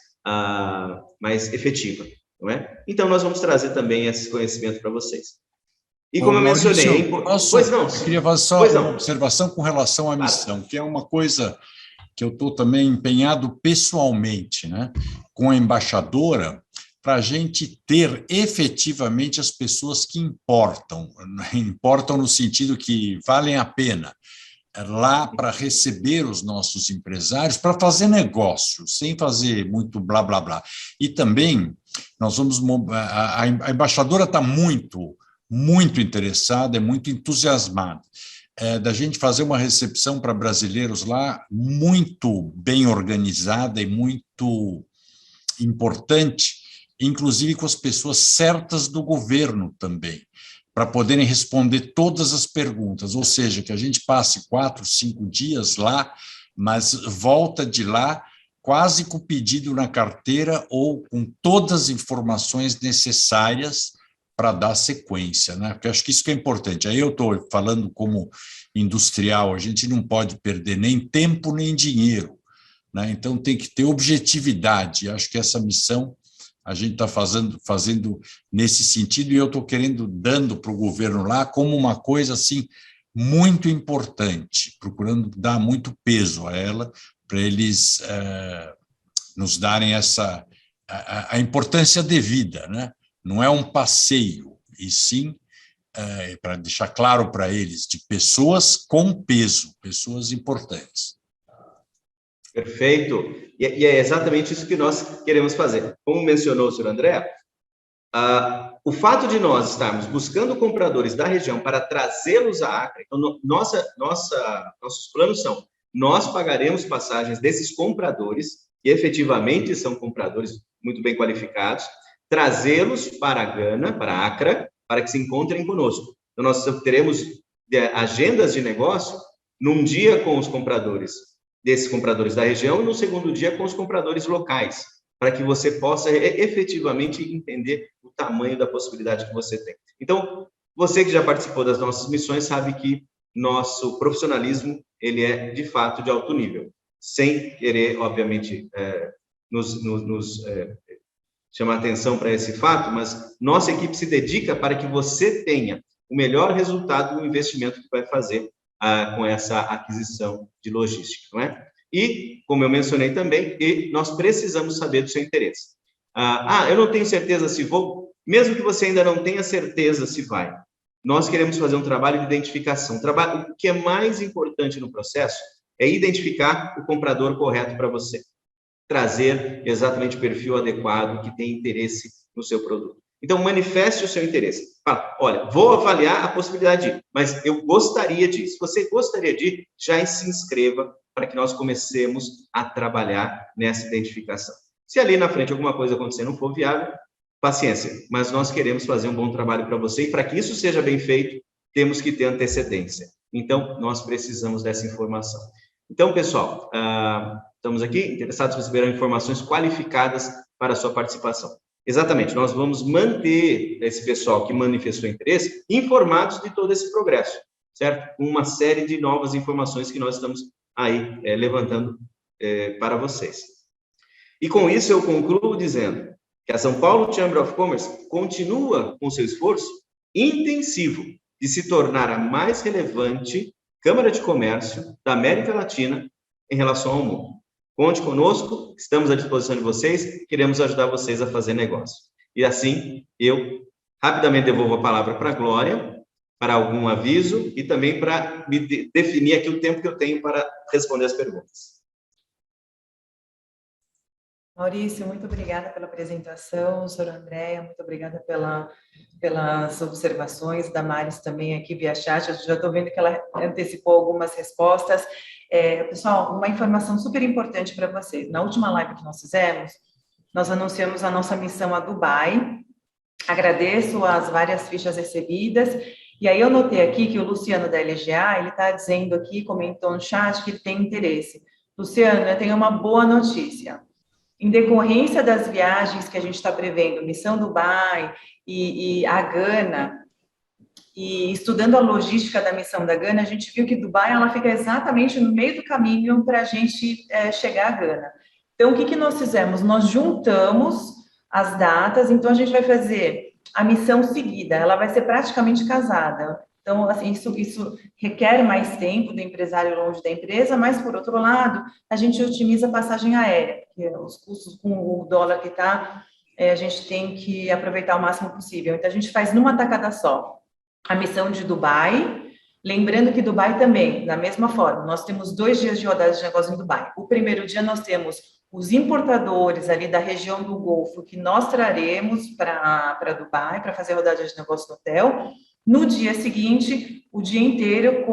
[SPEAKER 4] efetiva, não é? Então, nós vamos trazer também esse conhecimento para vocês. E como eu mencionei...
[SPEAKER 3] Pois não. Eu queria fazer só uma observação com relação à missão, que é uma coisa que eu estou também empenhado pessoalmente, né, com a embaixadora, para a gente ter efetivamente as pessoas que importam no sentido que valem a pena, lá para receber os nossos empresários, para fazer negócio, sem fazer muito blá, blá, blá. E também, nós vamos... A embaixadora está muito interessada, é muito entusiasmada da gente fazer uma recepção para brasileiros lá muito bem organizada e muito importante, inclusive com as pessoas certas do governo também, para poderem responder todas as perguntas, ou seja, que a gente passe 4, 5 dias lá, mas volta de lá quase com o pedido na carteira ou com todas as informações necessárias para dar sequência, né? Porque acho que isso que é importante. Aí eu estou falando como industrial, a gente não pode perder nem tempo nem dinheiro, né? Então tem que ter objetividade. Acho que essa missão a gente está fazendo nesse sentido, e eu estou dando para o governo lá como uma coisa assim muito importante, procurando dar muito peso a ela, para eles nos darem a importância devida, né? Não é um passeio, e sim, para deixar claro para eles, de pessoas com peso, pessoas importantes.
[SPEAKER 4] Perfeito. E é exatamente isso que nós queremos fazer. Como mencionou o senhor André, O fato de nós estarmos buscando compradores da região para trazê-los à Acre, então, nossos planos são, nós pagaremos passagens desses compradores, que efetivamente são compradores muito bem qualificados, trazê-los para Gana, para Acre, para que se encontrem conosco. Então, nós teremos agendas de negócio num dia com os compradores, desses compradores da região, e no segundo dia com os compradores locais, para que você possa efetivamente entender o tamanho da possibilidade que você tem. Então, você que já participou das nossas missões sabe que nosso profissionalismo, ele é, de fato, de alto nível, sem querer, obviamente, chamar atenção para esse fato, mas nossa equipe se dedica para que você tenha o melhor resultado do investimento que vai fazer com essa aquisição de logística, não é? E, como eu mencionei também, nós precisamos saber do seu interesse. Eu não tenho certeza se vou, mesmo que você ainda não tenha certeza se vai, nós queremos fazer um trabalho de identificação. O que é mais importante no processo é identificar o comprador correto para você, trazer exatamente o perfil adequado que tem interesse no seu produto. Então, manifeste o seu interesse. Fala, olha, vou avaliar a possibilidade de ir, mas eu gostaria de ir. Se você gostaria de ir, já se inscreva para que nós comecemos a trabalhar nessa identificação. Se ali na frente alguma coisa acontecer não for viável, paciência, mas nós queremos fazer um bom trabalho para você, e para que isso seja bem feito, temos que ter antecedência. Então, nós precisamos dessa informação. Então, pessoal, estamos aqui interessados em receber informações qualificadas para a sua participação. Exatamente, nós vamos manter esse pessoal que manifestou interesse informados de todo esse progresso, certo? Uma série de novas informações que nós estamos aí levantando para vocês. E com isso eu concluo dizendo que a São Paulo Chamber of Commerce continua com seu esforço intensivo de se tornar a mais relevante Câmara de Comércio da América Latina em relação ao mundo. Conte conosco, estamos à disposição de vocês, queremos ajudar vocês a fazer negócio. E assim, eu rapidamente devolvo a palavra para a Glória, para algum aviso e também para me definir aqui o tempo que eu tenho para responder as perguntas.
[SPEAKER 1] Maurício, muito obrigada pela apresentação, senhora Andréia, muito obrigada pelas observações, Damares também aqui via chat, eu já estou vendo que ela antecipou algumas respostas. Pessoal, uma informação super importante para vocês, na última live que nós fizemos, nós anunciamos a nossa missão a Dubai, agradeço as várias fichas recebidas, e aí eu notei aqui que o Luciano da LGA, ele está dizendo aqui, comentou no chat, que ele tem interesse. Luciano, eu tenho uma boa notícia. Em decorrência das viagens que a gente está prevendo, Missão Dubai e a Gana, e estudando a logística da Missão da Gana, a gente viu que Dubai ela fica exatamente no meio do caminho para a gente chegar a Gana. Então, o que nós fizemos? Nós juntamos as datas, então a gente vai fazer a missão seguida, ela vai ser praticamente casada. Então, assim, isso requer mais tempo do empresário longe da empresa, mas, por outro lado, a gente otimiza a passagem aérea, porque os custos com o dólar que está, a gente tem que aproveitar o máximo possível. Então, a gente faz numa tacada só a missão de Dubai, lembrando que Dubai também, da mesma forma, nós temos 2 dias de rodada de negócio em Dubai. O primeiro dia nós temos os importadores ali da região do Golfo, que nós traremos para Dubai, para fazer rodada de negócio no hotel. No dia seguinte, o dia inteiro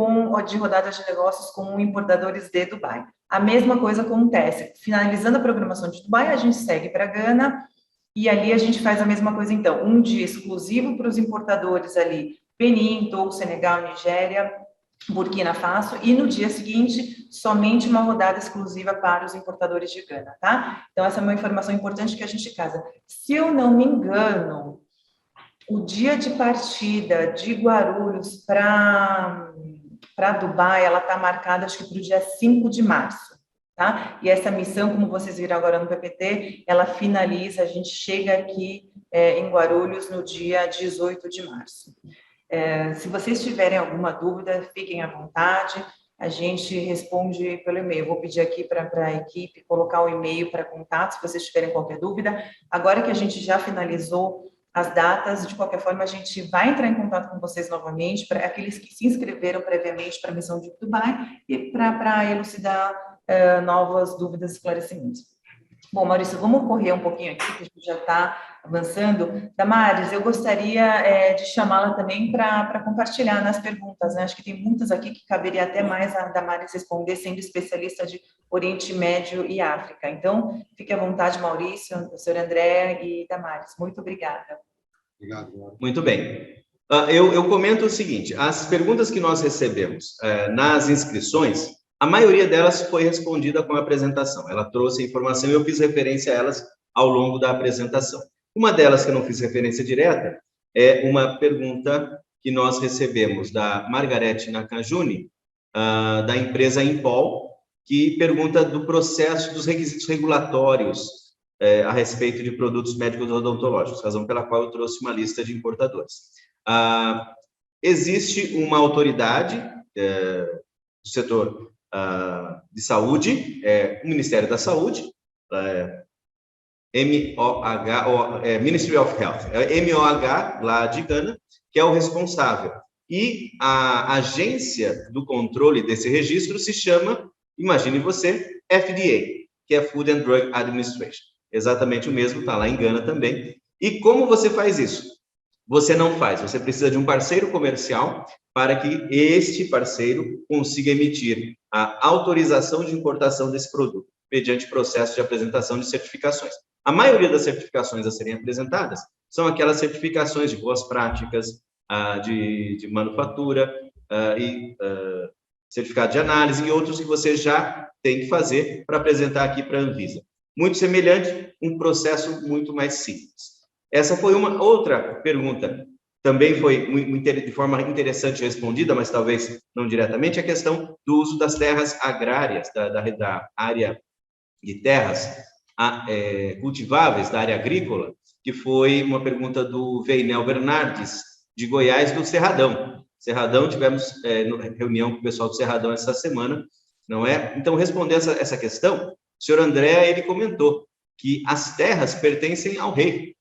[SPEAKER 1] de rodada de negócios com importadores de Dubai. A mesma coisa acontece. Finalizando a programação de Dubai, a gente segue para Gana e ali a gente faz a mesma coisa, então. Um dia exclusivo para os importadores ali, Benin, Togo, Senegal, Nigéria, Burkina Faso, e no dia seguinte, somente uma rodada exclusiva para os importadores de Gana, tá? Então, essa é uma informação importante que a gente casa. Se eu não me engano, o dia de partida de Guarulhos para Dubai, ela está marcada, acho que para o dia 5 de março, tá? E essa missão, como vocês viram agora no PPT, ela finaliza, a gente chega aqui em Guarulhos no dia 18 de março. Se vocês tiverem alguma dúvida, fiquem à vontade, a gente responde pelo e-mail. Vou pedir aqui para a equipe colocar o e-mail para contato, se vocês tiverem qualquer dúvida. Agora que a gente já finalizou as datas, de qualquer forma, a gente vai entrar em contato com vocês novamente, para aqueles que se inscreveram previamente para a missão de Dubai, e para elucidar novas dúvidas e esclarecimentos. Bom, Maurício, vamos correr um pouquinho aqui, que a gente já está avançando. Damares, eu gostaria de chamá-la também para compartilhar nas perguntas, né? Acho que tem muitas aqui que caberia até mais a Damares responder, sendo especialista de Oriente Médio e África. Então, fique à vontade, Maurício, o senhor André e Damares. Muito obrigada.
[SPEAKER 4] Obrigado. Muito bem. Eu comento o seguinte, as perguntas que nós recebemos nas inscrições, a maioria delas foi respondida com a apresentação. Ela trouxe a informação e eu fiz referência a elas ao longo da apresentação. Uma delas que eu não fiz referência direta é uma pergunta que nós recebemos da Margarete Nakajuni, da empresa Impol, que pergunta do processo dos requisitos regulatórios a respeito de produtos médicos odontológicos, razão pela qual eu trouxe uma lista de importadores. Existe uma autoridade do setor de saúde, o Ministério da Saúde, Ministry of Health, MOH, lá de Gana, que é o responsável. E a agência do controle desse registro se chama, imagine você, FDA, que é Food and Drug Administration. Exatamente o mesmo, está lá em Gana também. E como você faz isso? Você não faz, você precisa de um parceiro comercial para que este parceiro consiga emitir a autorização de importação desse produto, mediante processo de apresentação de certificações. A maioria das certificações a serem apresentadas são aquelas certificações de boas práticas, de manufatura, e certificado de análise e outros que você já tem que fazer para apresentar aqui para a Anvisa. Muito semelhante, um processo muito mais simples. Essa foi uma outra pergunta, também foi de forma interessante respondida, mas talvez não diretamente, a questão do uso das terras agrárias, da área de terras cultiváveis, da área agrícola, que foi uma pergunta do Veinel Bernardes, de Goiás, do Cerradão. Cerradão, tivemos reunião com o pessoal do Cerradão essa semana, não é? Então, respondendo essa questão, o senhor André, ele comentou que as terras pertencem ao rei.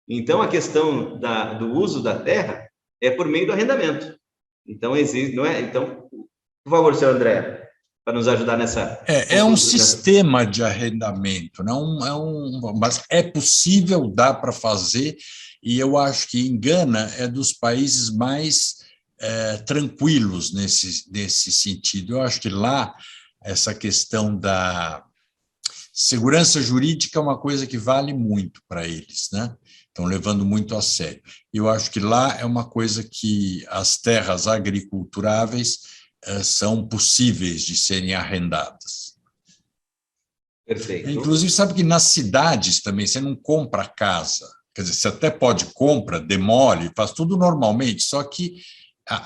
[SPEAKER 4] Então, a questão do uso da terra é por meio do arrendamento. Então, existe, não é? Então, por favor, senhor André, para nos ajudar nessa...
[SPEAKER 3] É um sistema de arrendamento, não mas é possível, dá para fazer, e eu acho que em Gana é dos países mais tranquilos nesse sentido. Eu acho que lá essa questão da segurança jurídica é uma coisa que vale muito para eles, né? Estão levando muito a sério. Eu acho que lá é uma coisa que as terras agriculturáveis são possíveis de serem arrendadas.
[SPEAKER 4] Perfeito.
[SPEAKER 3] Inclusive, sabe que nas cidades também você não compra casa, quer dizer, você até pode compra, demole, faz tudo normalmente, só que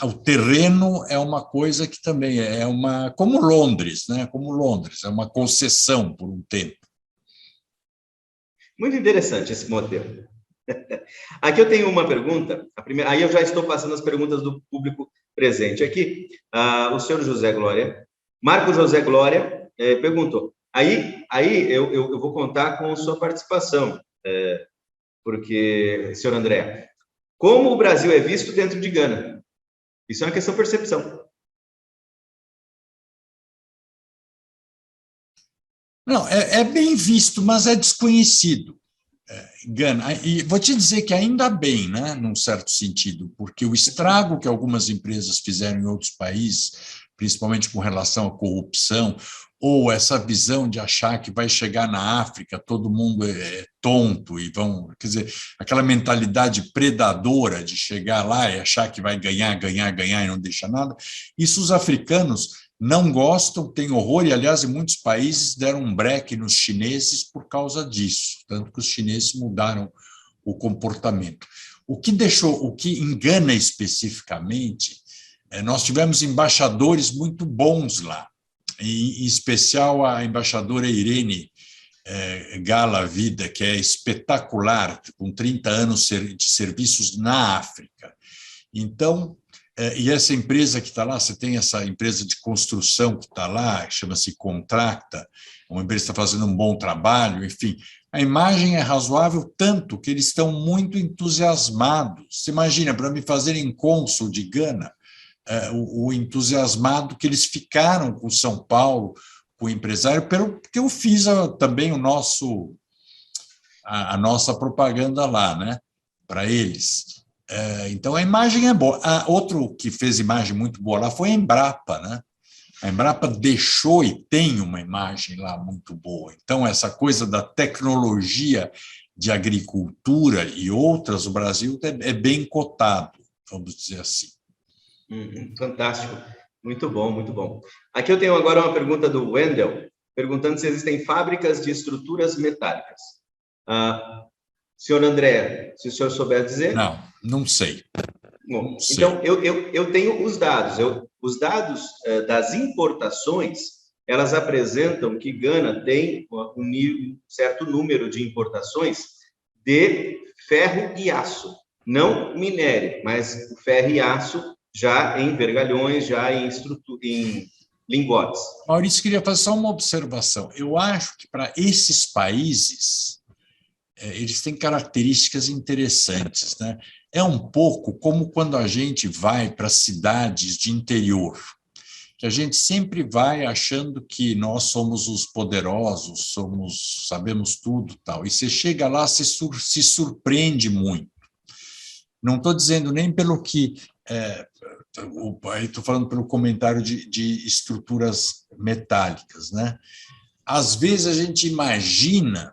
[SPEAKER 3] o terreno é uma coisa que também é como Londres, né? Como Londres, é uma concessão por um tempo.
[SPEAKER 4] Muito interessante esse modelo. Aqui eu tenho uma pergunta, aí eu já estou passando as perguntas do público presente aqui. O senhor José Glória, Marco José Glória, perguntou. Aí eu vou contar com sua participação, porque, senhor André, como o Brasil é visto dentro de Gana? Isso é uma questão de percepção.
[SPEAKER 3] Não, é bem visto, mas é desconhecido. Gana, e vou te dizer que ainda bem, né, num certo sentido, porque o estrago que algumas empresas fizeram em outros países, principalmente com relação à corrupção, ou essa visão de achar que vai chegar na África, todo mundo é tonto e vão, quer dizer, aquela mentalidade predadora de chegar lá e achar que vai ganhar e não deixa nada, isso os africanos não gostam, têm horror, e, aliás, em muitos países deram um breque nos chineses por causa disso, tanto que os chineses mudaram o comportamento. O que engana especificamente, nós tivemos embaixadores muito bons lá, em especial a embaixadora Irene Gala Vida, que é espetacular, com 30 anos de serviços na África. Então, e essa empresa que está lá, você tem essa empresa de construção que está lá, que chama-se Contracta, uma empresa que está fazendo um bom trabalho, enfim. A imagem é razoável tanto que eles estão muito entusiasmados. Você imagina, para me fazerem cônsul de Gana, o entusiasmado que eles ficaram com São Paulo, com o empresário, porque eu fiz também a nossa propaganda lá, né? Para eles. Então, a imagem é boa. Outro que fez imagem muito boa lá foi a Embrapa, né? A Embrapa deixou e tem uma imagem lá muito boa. Então, essa coisa da tecnologia de agricultura e outras, o Brasil é bem cotado, vamos dizer assim.
[SPEAKER 4] Fantástico. Muito bom, muito bom. Aqui eu tenho agora uma pergunta do Wendel, perguntando se existem fábricas de estruturas metálicas. Senhor André, se o senhor souber dizer...
[SPEAKER 3] Não sei.
[SPEAKER 4] Bom, então, eu tenho os dados. Os dados das importações, elas apresentam que Gana tem um certo número de importações de ferro e aço. Não minério, mas ferro e aço já em vergalhões, já em lingotes.
[SPEAKER 3] Maurício, queria fazer só uma observação. Eu acho que para esses países, eles têm características interessantes, né? É um pouco como quando a gente vai para cidades de interior, que a gente sempre vai achando que nós somos os poderosos, sabemos tudo, tal. E você chega lá, você se surpreende muito. Não estou dizendo nem pelo que... estou falando pelo comentário de estruturas metálicas, né? Às vezes a gente imagina...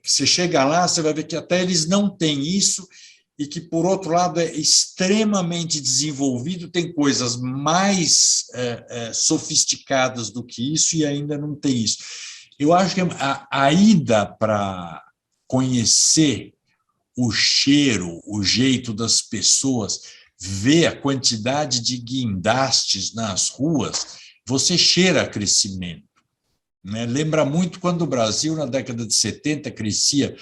[SPEAKER 3] você chega lá, você vai ver que até eles não têm isso e que, por outro lado, é extremamente desenvolvido, tem coisas mais sofisticadas do que isso e ainda não tem isso. Eu acho que a ida para conhecer o cheiro, o jeito das pessoas, ver a quantidade de guindastes nas ruas, você cheira crescimento. Né? Lembra muito quando o Brasil, na década de 70, crescia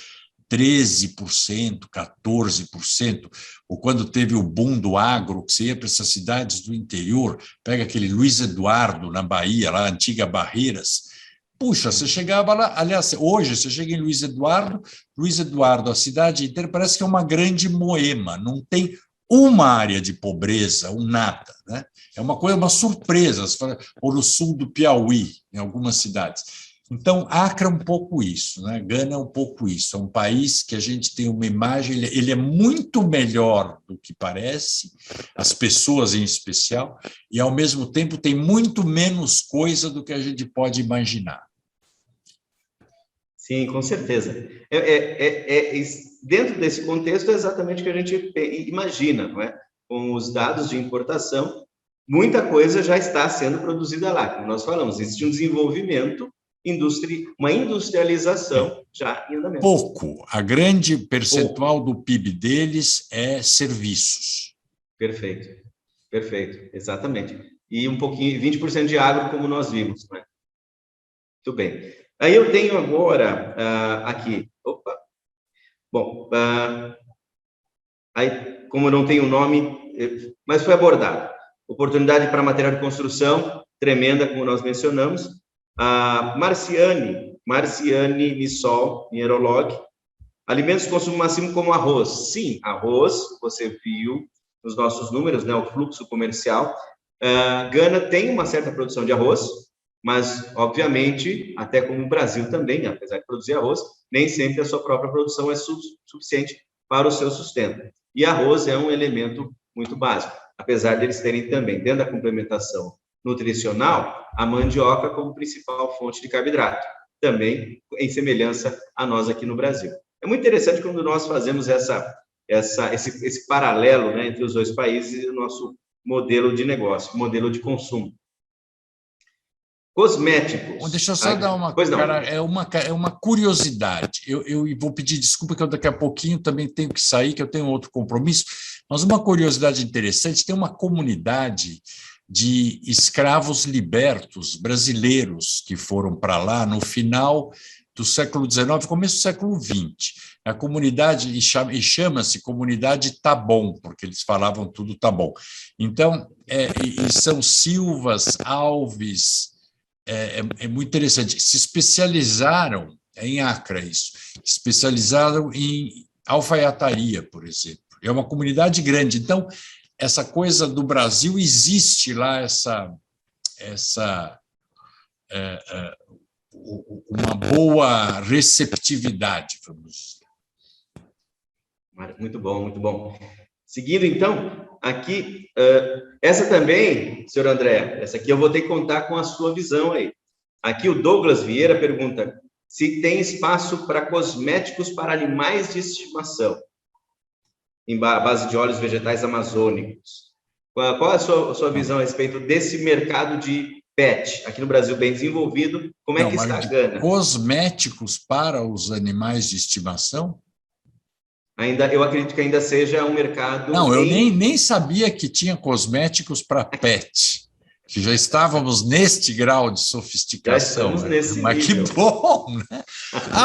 [SPEAKER 3] 13%, 14%, ou quando teve o boom do agro, que você ia para essas cidades do interior, pega aquele Luiz Eduardo, na Bahia, lá, antiga Barreiras. Puxa, você chegava lá, aliás, hoje você chega em Luiz Eduardo, a cidade inteira parece que é uma grande Moema, não tem uma área de pobreza, nada, né? É uma coisa, uma surpresa, ou no sul do Piauí, em algumas cidades. Então, Acre é um pouco isso, né? Gana é um pouco isso, é um país que a gente tem uma imagem, ele é muito melhor do que parece, as pessoas em especial, e, ao mesmo tempo, tem muito menos coisa do que a gente pode imaginar.
[SPEAKER 4] Sim, com certeza. Dentro desse contexto, é exatamente o que a gente imagina, não é? Com os dados de importação, muita coisa já está sendo produzida lá. Como nós falamos, existe um desenvolvimento, uma industrialização já em andamento.
[SPEAKER 3] Pouco. A grande percentual do PIB deles é serviços.
[SPEAKER 4] Perfeito, exatamente. E um pouquinho, 20% de agro, como nós vimos, não é? Muito bem. Aí eu tenho agora aqui, bom, aí como eu não tenho nome, mas foi abordado. Oportunidade para material de construção, tremenda, como nós mencionamos. Marciane Missol, Nierolog. Alimentos de consumo máximo como arroz. Sim, arroz, você viu nos nossos números, né, o fluxo comercial. Gana tem uma certa produção de arroz, mas, obviamente, até como o Brasil também, apesar de produzir arroz, nem sempre a sua própria produção é suficiente para o seu sustento. E arroz é um elemento muito básico, apesar deles terem também, dentro da complementação nutricional, a mandioca como principal fonte de carboidrato, também em semelhança a nós aqui no Brasil. É muito interessante quando nós fazemos esse paralelo, né, entre os dois países e o nosso modelo de negócio, modelo de consumo. Cosméticos.
[SPEAKER 3] Deixa eu só dar uma... Cara, é uma curiosidade. Eu vou pedir desculpa que eu daqui a pouquinho também tenho que sair, que eu tenho outro compromisso, mas uma curiosidade interessante, tem uma comunidade de escravos libertos brasileiros que foram para lá no final do século XIX, começo do século XX. A comunidade, e chama-se Comunidade Tá Bom, porque eles falavam tudo tá bom. Então, e são Silvas, Alves... É muito interessante. Se especializaram em Acre, isso. Especializaram em alfaiataria, por exemplo. É uma comunidade grande. Então, essa coisa do Brasil uma boa receptividade, vamos dizer.
[SPEAKER 4] Muito bom, muito bom. Seguindo, então, aqui, essa também, senhor André, essa aqui eu vou ter que contar com a sua visão aí. Aqui o Douglas Vieira pergunta se tem espaço para cosméticos para animais de estimação, em base de óleos vegetais amazônicos. Qual é a sua visão a respeito desse mercado de pet, aqui no Brasil, bem desenvolvido? Como é que está a Gana?
[SPEAKER 3] Cosméticos para os animais de estimação?
[SPEAKER 4] Eu acredito que ainda seja um mercado...
[SPEAKER 3] Não, eu nem sabia que tinha cosméticos para pet, que já estávamos neste grau de sofisticação.
[SPEAKER 4] Já estamos nesse
[SPEAKER 3] mas
[SPEAKER 4] nível.
[SPEAKER 3] Que bom, né?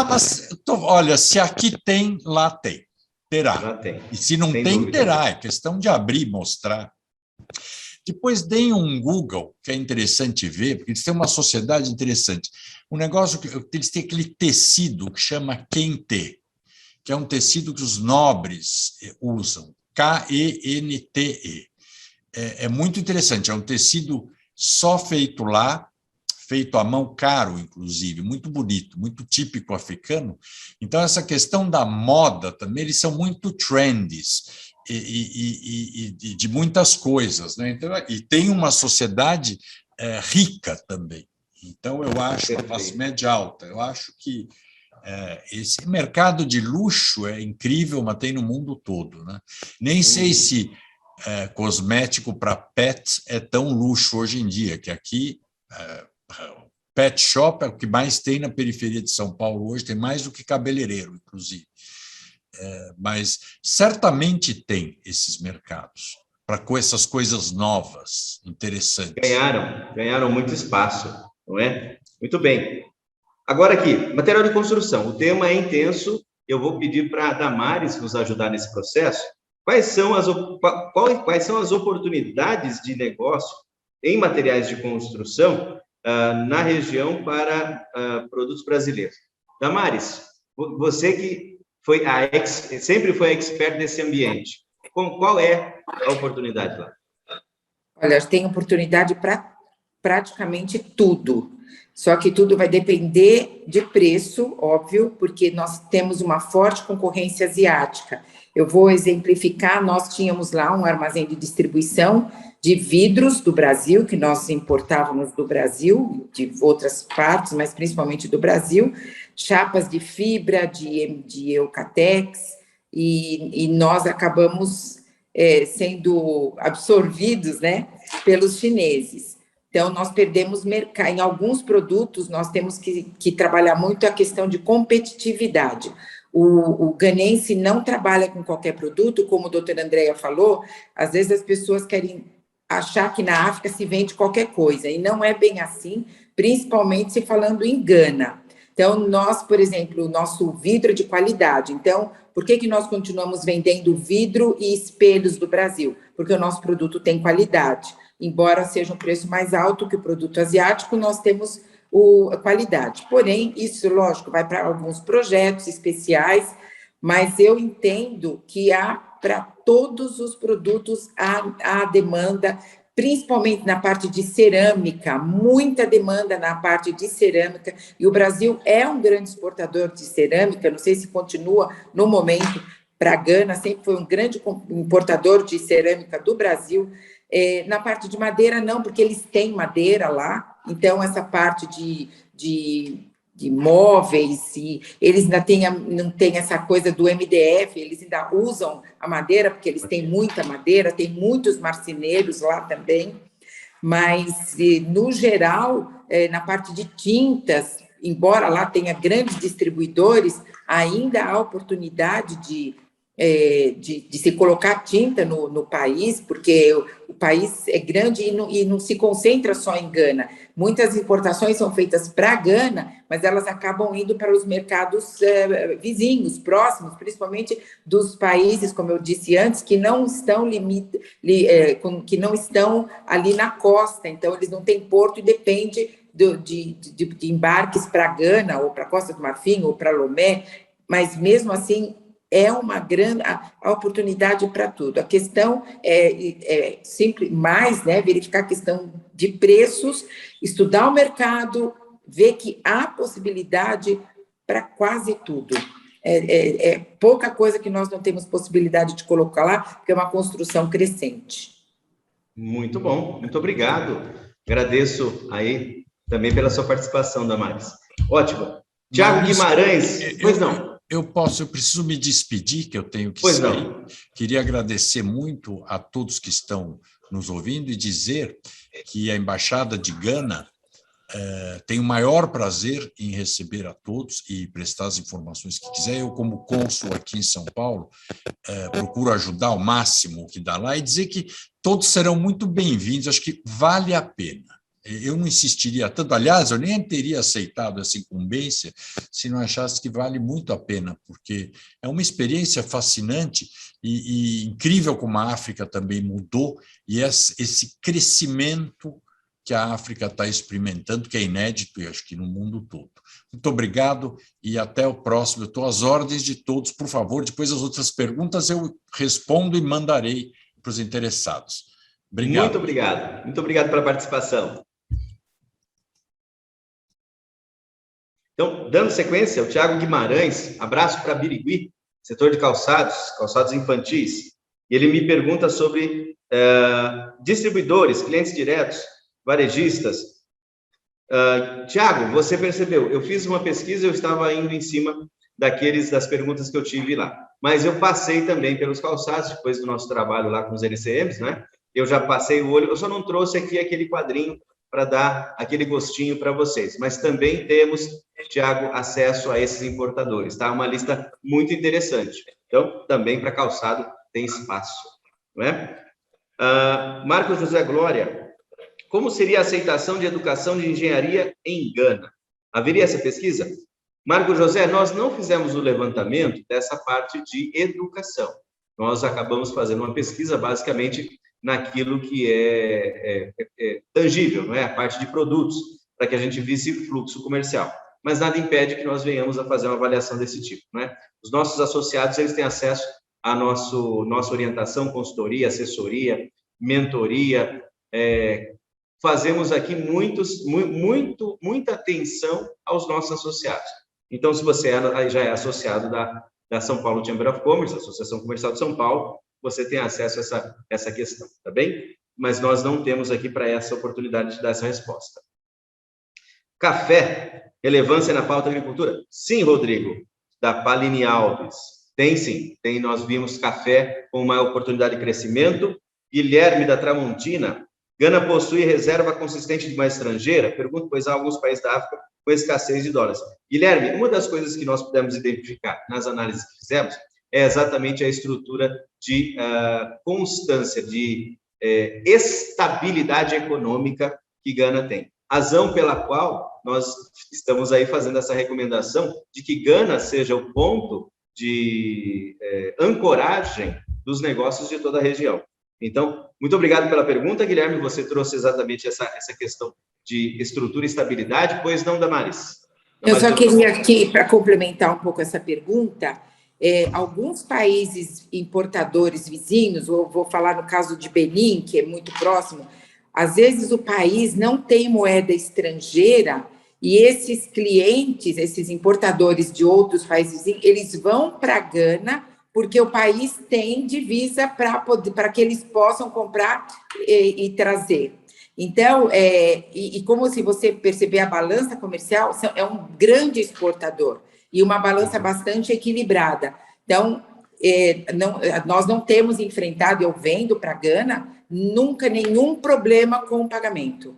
[SPEAKER 3] Mas, olha, se aqui tem, lá tem. Terá.
[SPEAKER 4] Lá tem.
[SPEAKER 3] E se não
[SPEAKER 4] Sem
[SPEAKER 3] tem,
[SPEAKER 4] dúvida.
[SPEAKER 3] terá. É questão de abrir e mostrar. Depois deem um Google, que é interessante ver, porque eles têm uma sociedade interessante. Um negócio que eles têm aquele tecido que chama Kente, que é um tecido que os nobres usam, Kente. É muito interessante, é um tecido só feito lá, feito à mão, caro, inclusive, muito bonito, muito típico africano. Então, essa questão da moda também, eles são muito trendies e de muitas coisas, né? Então, e tem uma sociedade rica também. Então, eu acho, a classe média alta, eu acho que esse mercado de luxo é incrível, mas tem no mundo todo, né? Nem sei se cosmético para pet é tão luxo hoje em dia, que aqui pet shop é o que mais tem na periferia de São Paulo hoje, tem mais do que cabeleireiro, inclusive. Mas certamente tem esses mercados com essas coisas novas, interessantes.
[SPEAKER 4] Ganharam muito espaço, não é? Muito bem. Agora aqui, material de construção. O tema é intenso. Eu vou pedir para a Damares nos ajudar nesse processo. Quais são as oportunidades de negócio em materiais de construção na região para produtos brasileiros? Damares, você que sempre foi a expert desse ambiente, qual é a oportunidade lá?
[SPEAKER 2] Olha, tem oportunidade para praticamente tudo. Só que tudo vai depender de preço, óbvio, porque nós temos uma forte concorrência asiática. Eu vou exemplificar, nós tínhamos lá um armazém de distribuição de vidros do Brasil, que nós importávamos do Brasil, de outras partes, mas principalmente do Brasil, chapas de fibra, de Eucatex, e nós acabamos sendo absorvidos, né, pelos chineses. Então, nós perdemos mercado. Em alguns produtos, nós temos que trabalhar muito a questão de competitividade. O ganense não trabalha com qualquer produto, como a doutora Andréia falou, às vezes as pessoas querem achar que na África se vende qualquer coisa, e não é bem assim, principalmente se falando em Gana. Então, nós, por exemplo, o nosso vidro é de qualidade. Então, por que nós continuamos vendendo vidro e espelhos do Brasil? Porque o nosso produto tem qualidade. Embora seja um preço mais alto que o produto asiático, nós temos a qualidade. Porém, isso, lógico, vai para alguns projetos especiais, mas eu entendo que há para todos os produtos a demanda, principalmente na parte de cerâmica, muita demanda na parte de cerâmica, e o Brasil é um grande exportador de cerâmica, não sei se continua no momento, para a Gana, sempre foi um grande importador de cerâmica do Brasil. Na parte de madeira, não, porque eles têm madeira lá, então essa parte de móveis, e eles ainda não têm essa coisa do MDF, eles ainda usam a madeira, porque eles têm muita madeira, tem muitos marceneiros lá também, mas, no geral, na parte de tintas, embora lá tenha grandes distribuidores, ainda há oportunidade de se colocar tinta no país, porque o país é grande e não se concentra só em Gana. Muitas importações são feitas para a Gana, mas elas acabam indo para os mercados vizinhos, próximos, principalmente dos países, como eu disse antes, que não estão que não estão ali na costa, então eles não têm porto e depende de embarques para Gana, ou para a Costa do Marfim, ou para Lomé, mas mesmo assim é uma grande oportunidade para tudo. A questão é simples, mais, né, verificar a questão de preços, estudar o mercado, vê que há possibilidade para quase tudo. É pouca coisa que nós não temos possibilidade de colocar lá, porque é uma construção crescente.
[SPEAKER 4] Muito bom, muito obrigado. Agradeço aí também pela sua participação, Damares. Ótimo. Tiago Guimarães, pois não.
[SPEAKER 3] Eu preciso me despedir, que eu tenho que
[SPEAKER 4] pois
[SPEAKER 3] sair.
[SPEAKER 4] Não.
[SPEAKER 3] Queria agradecer muito a todos que estão nos ouvindo e dizer que a Embaixada de Gana tem o maior prazer em receber a todos e prestar as informações que quiser. Eu, como cônsul aqui em São Paulo, procuro ajudar ao máximo o que dá lá e dizer que todos serão muito bem-vindos. Acho que vale a pena. Eu não insistiria tanto. Aliás, eu nem teria aceitado essa incumbência se não achasse que vale muito a pena, porque é uma experiência fascinante e incrível como a África também mudou, e esse crescimento que a África está experimentando, que é inédito, e acho que no mundo todo. Muito obrigado e até o próximo. Eu estou às ordens de todos, por favor. Depois as outras perguntas eu respondo e mandarei para os interessados. Obrigado.
[SPEAKER 4] Muito obrigado. Muito obrigado pela participação. Então, dando sequência, o Tiago Guimarães, abraço para Birigui, setor de calçados infantis, e ele me pergunta sobre distribuidores, clientes diretos, varejistas. Tiago, você percebeu, eu fiz uma pesquisa, eu estava indo em cima das perguntas que eu tive lá, mas eu passei também pelos calçados, depois do nosso trabalho lá com os LCMs, né? Eu já passei o olho, eu só não trouxe aqui aquele quadrinho para dar aquele gostinho para vocês, mas também temos, Tiago, acesso a esses importadores, tá? Uma lista muito interessante. Então, também para calçado tem espaço, não é? Marcos José Glória, como seria a aceitação de educação de engenharia em Gana? Haveria essa pesquisa? Marcos José, nós não fizemos o levantamento dessa parte de educação. Nós acabamos fazendo uma pesquisa basicamente naquilo que é tangível, não é? A parte de produtos, para que a gente visse fluxo comercial. Mas nada impede que nós venhamos a fazer uma avaliação desse tipo, não é? Os nossos associados, eles têm acesso à nossa orientação, consultoria, assessoria, mentoria. Fazemos aqui muita atenção aos nossos associados. Então, se você já é associado da São Paulo Chamber of Commerce, Associação Comercial de São Paulo, você tem acesso a essa questão, tá bem? Mas nós não temos aqui para essa oportunidade de dar essa resposta. Café, relevância na pauta da agricultura? Sim, Rodrigo, da Paline Alves. Tem sim, nós vimos café com uma oportunidade de crescimento. Guilherme da Tramontina, Gana possui reserva consistente de moeda estrangeira? Pergunto, pois há alguns países da África com escassez de dólares. Guilherme, uma das coisas que nós pudemos identificar nas análises que fizemos é exatamente a estrutura de constância, de estabilidade econômica que Gana tem. Razão pela qual nós estamos aí fazendo essa recomendação de que Gana seja o ponto de ancoragem dos negócios de toda a região. Então, muito obrigado pela pergunta, Guilherme. Você trouxe exatamente essa questão de estrutura e estabilidade, pois não, Damares?
[SPEAKER 2] Eu só queria aqui, para complementar um pouco essa pergunta, alguns países importadores vizinhos, vou falar no caso de Benin, que é muito próximo, às vezes o país não tem moeda estrangeira e esses clientes, esses importadores de outros países vizinhos, eles vão para Gana porque o país tem divisa para que eles possam comprar e trazer. Então, como se você perceber a balança comercial, é um grande exportador e uma balança bastante equilibrada. Então, nós não temos enfrentado, eu vendo para Gana, nunca nenhum problema com o pagamento.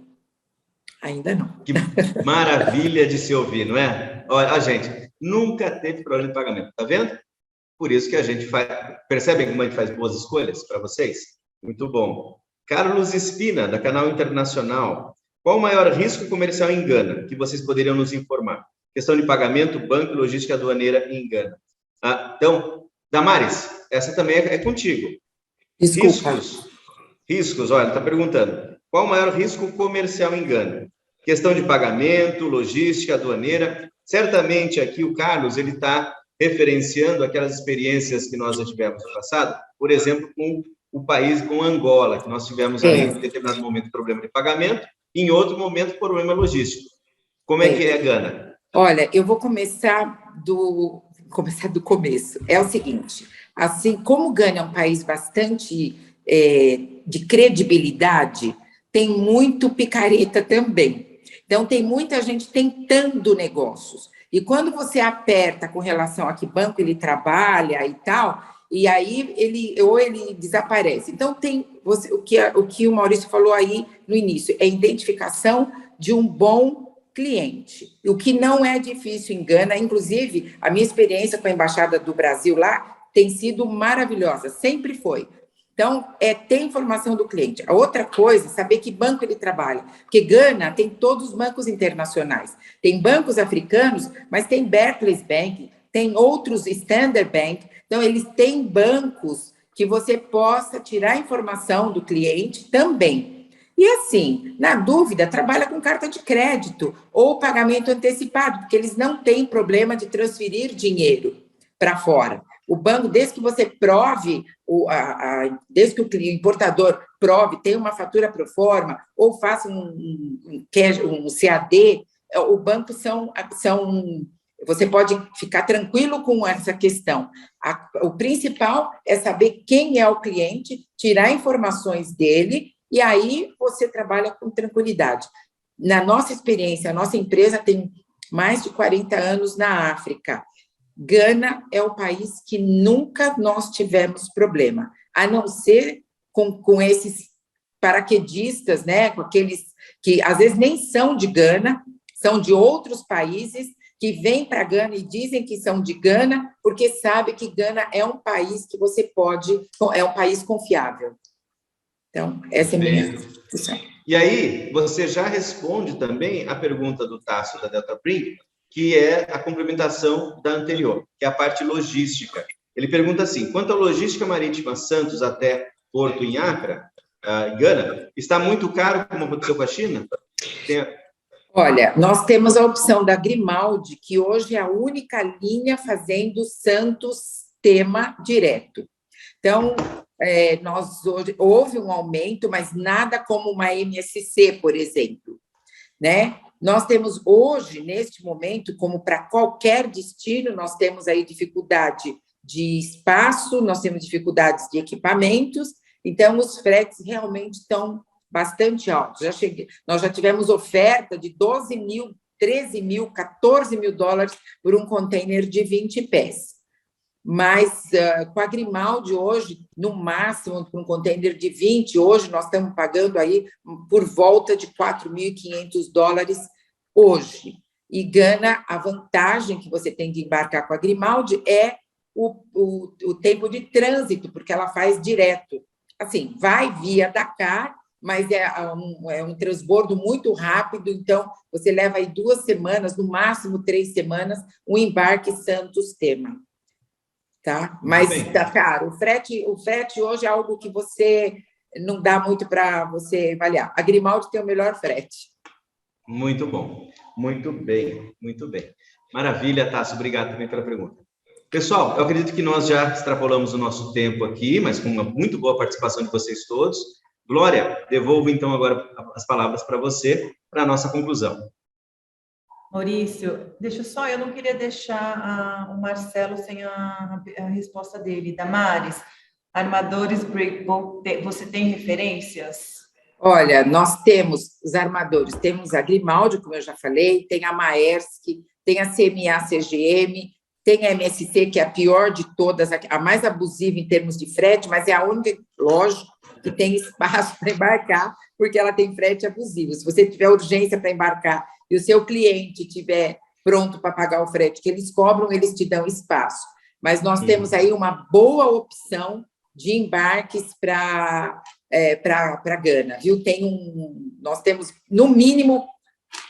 [SPEAKER 2] Ainda não.
[SPEAKER 4] Que maravilha de se ouvir, não é? Olha, a gente nunca teve problema de pagamento, tá vendo? Por isso que a gente faz... Percebem como a gente faz boas escolhas para vocês? Muito bom. Carlos Espina, da Canal Internacional. Qual o maior risco comercial em Gana que vocês poderiam nos informar? Questão de pagamento, banco, logística aduaneira em Gana. Então, Damares, essa também é contigo.
[SPEAKER 2] Desculpa.
[SPEAKER 4] Riscos, olha, está perguntando. Qual o maior risco comercial em Gana? Questão de pagamento, logística aduaneira. Certamente aqui o Carlos, ele está referenciando aquelas experiências que nós já tivemos no passado, por exemplo, com o país, com Angola, que nós tivemos aí, em determinado momento, problema de pagamento, e em outro momento, problema logístico. Como é que é, Gana?
[SPEAKER 2] Olha, eu vou começar do começo. É o seguinte, assim, como Gana é um país bastante de credibilidade, tem muito picareta também. Então, tem muita gente tentando negócios. E quando você aperta com relação a que banco ele trabalha e tal, e aí ele desaparece. Então, o que o Maurício falou aí no início, é a identificação de um bom cliente, o que não é difícil em Gana. Inclusive, a minha experiência com a Embaixada do Brasil lá tem sido maravilhosa, sempre foi. Então, ter informação do cliente. A outra coisa, saber que banco ele trabalha. Porque Gana tem todos os bancos internacionais. Tem bancos africanos, mas tem Barclays Bank, tem outros Standard Bank. Então, eles têm bancos que você possa tirar informação do cliente também. E assim, na dúvida, trabalha com carta de crédito ou pagamento antecipado, porque eles não têm problema de transferir dinheiro para fora. O banco, desde que você prove, desde que o importador prove, tem uma fatura pro forma, ou faça um CAD, o banco você pode ficar tranquilo com essa questão. O principal é saber quem é o cliente, tirar informações dele, e aí você trabalha com tranquilidade. Na nossa experiência, a nossa empresa tem mais de 40 anos na África. Gana é o país que nunca nós tivemos problema, a não ser com esses paraquedistas, né, com aqueles que às vezes nem são de Gana, são de outros países, que vêm para Gana e dizem que são de Gana, porque sabe que Gana é um país que é um país confiável. Então, essa é a minha discussão.
[SPEAKER 4] E aí, você já responde também a pergunta do Tássio da Delta Print, que é a complementação da anterior, que é a parte logística. Ele pergunta assim: quanto à logística marítima Santos até Porto em Accra, Gana, está muito caro, como aconteceu com a China?
[SPEAKER 2] Olha, nós temos a opção da Grimaldi, que hoje é a única linha fazendo Santos-Tema direto. Então, hoje houve um aumento, mas nada como uma MSC, por exemplo, né? Nós temos hoje, neste momento, como para qualquer destino, nós temos aí dificuldade de espaço, nós temos dificuldades de equipamentos, então os fretes realmente estão bastante altos. Nós já tivemos oferta de 12 mil, 13 mil, 14 mil dólares por um container de 20 pés. Mas com a Grimaldi hoje, no máximo, com um container de 20, hoje nós estamos pagando aí por volta de 4.500 dólares hoje. E Gana, a vantagem que você tem de embarcar com a Grimaldi é o tempo de trânsito, porque ela faz direto. Assim, vai via Dakar, mas é um transbordo muito rápido, então você leva aí 2 semanas, no máximo 3 semanas, um embarque Santos-Tema. Tá? Mas tá caro. O frete hoje é algo que você não dá muito para você avaliar. A Grimaldi tem o melhor frete.
[SPEAKER 4] Muito bom. Muito bem, muito bem. Maravilha, Tássio. Obrigado também pela pergunta. Pessoal, eu acredito que nós já extrapolamos o nosso tempo aqui, mas com uma muito boa participação de vocês todos. Glória, devolvo então agora as palavras para você, para a nossa conclusão.
[SPEAKER 1] Maurício, eu não queria deixar o Marcelo sem a resposta dele. Damares, armadores Breakbolt, você tem referências?
[SPEAKER 2] Olha, nós temos os armadores, temos a Grimaldi, como eu já falei, tem a Maersk, tem a CMA-CGM, tem a MSC, que é a pior de todas, a mais abusiva em termos de frete, mas é a única, lógico, que tem espaço para embarcar, porque ela tem frete abusivo. Se você tiver urgência para embarcar e o seu cliente estiver pronto para pagar o frete que eles cobram, eles te dão espaço. Mas nós temos aí uma boa opção de embarques para Gana, viu? Nós temos, no mínimo,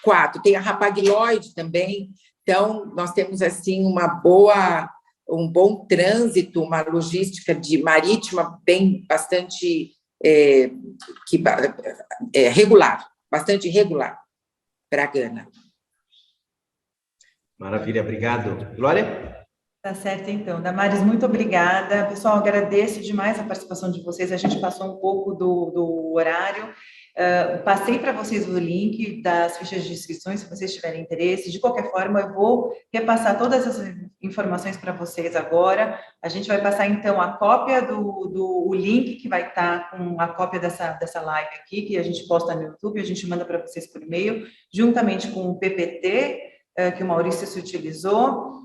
[SPEAKER 2] 4. Tem a Hapag-Lloyd também. Então, nós temos, assim, um bom trânsito, uma logística marítima bastante regular, bastante regular para Gana.
[SPEAKER 4] Maravilha, obrigado. Glória?
[SPEAKER 1] Tá certo, então. Damares, muito obrigada. Pessoal, agradeço demais a participação de vocês. A gente passou um pouco do horário. Passei para vocês o link das fichas de inscrições, se vocês tiverem interesse. De qualquer forma, eu vou repassar todas essas informações para vocês agora. A gente vai passar, então, a cópia o link que vai estar com a cópia dessa live aqui, que a gente posta no YouTube, a gente manda para vocês por e-mail, juntamente com o PPT, que o Maurício se utilizou,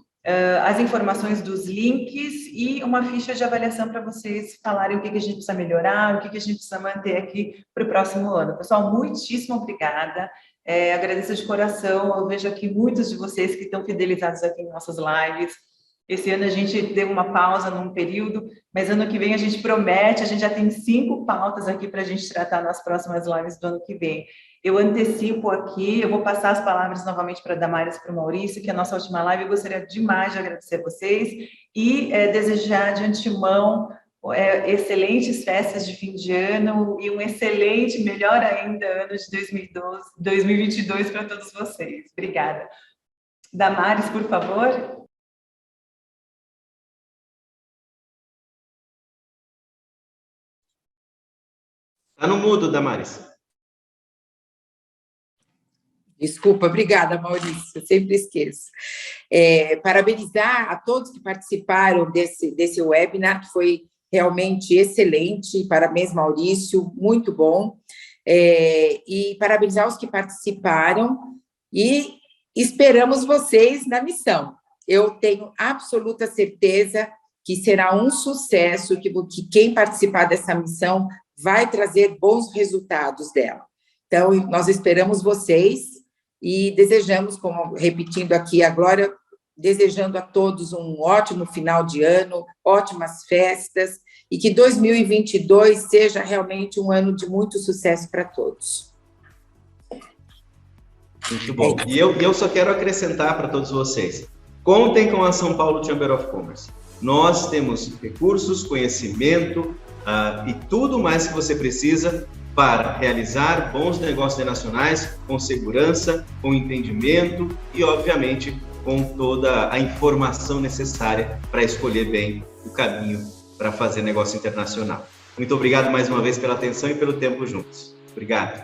[SPEAKER 1] as informações dos links e uma ficha de avaliação para vocês falarem o que a gente precisa melhorar, o que a gente precisa manter aqui para o próximo ano. Pessoal, muitíssimo obrigada. Agradeço de coração. Eu vejo aqui muitos de vocês que estão fidelizados aqui em nossas lives. Esse ano a gente deu uma pausa num período, mas ano que vem a gente promete, a gente já tem 5 pautas aqui para a gente tratar nas próximas lives do ano que vem. Eu antecipo aqui, eu vou passar as palavras novamente para a Damares e para o Maurício, que é a nossa última live. Eu gostaria demais de agradecer a vocês e desejar de antemão excelentes festas de fim de ano e um excelente, melhor ainda, ano de 2022 para todos vocês. Obrigada. Damares, por favor.
[SPEAKER 4] Está no mudo, Damares.
[SPEAKER 2] Desculpa, obrigada, Maurício, eu sempre esqueço. Parabenizar a todos que participaram desse webinar, que foi realmente excelente. Parabéns, Maurício, muito bom. E parabenizar os que participaram e esperamos vocês na missão. Eu tenho absoluta certeza que será um sucesso, que quem participar dessa missão vai trazer bons resultados dela. Então, nós esperamos vocês e desejamos, como repetindo aqui a Glória, desejando a todos um ótimo final de ano, ótimas festas, e que 2022 seja realmente um ano de muito sucesso para todos.
[SPEAKER 4] Muito bom. E eu só quero acrescentar para todos vocês, contem com a São Paulo Chamber of Commerce. Nós temos recursos, conhecimento e tudo mais que você precisa para realizar bons negócios internacionais com segurança, com entendimento e, obviamente, com toda a informação necessária para escolher bem o caminho para fazer negócio internacional. Muito obrigado mais uma vez pela atenção e pelo tempo juntos. Obrigado.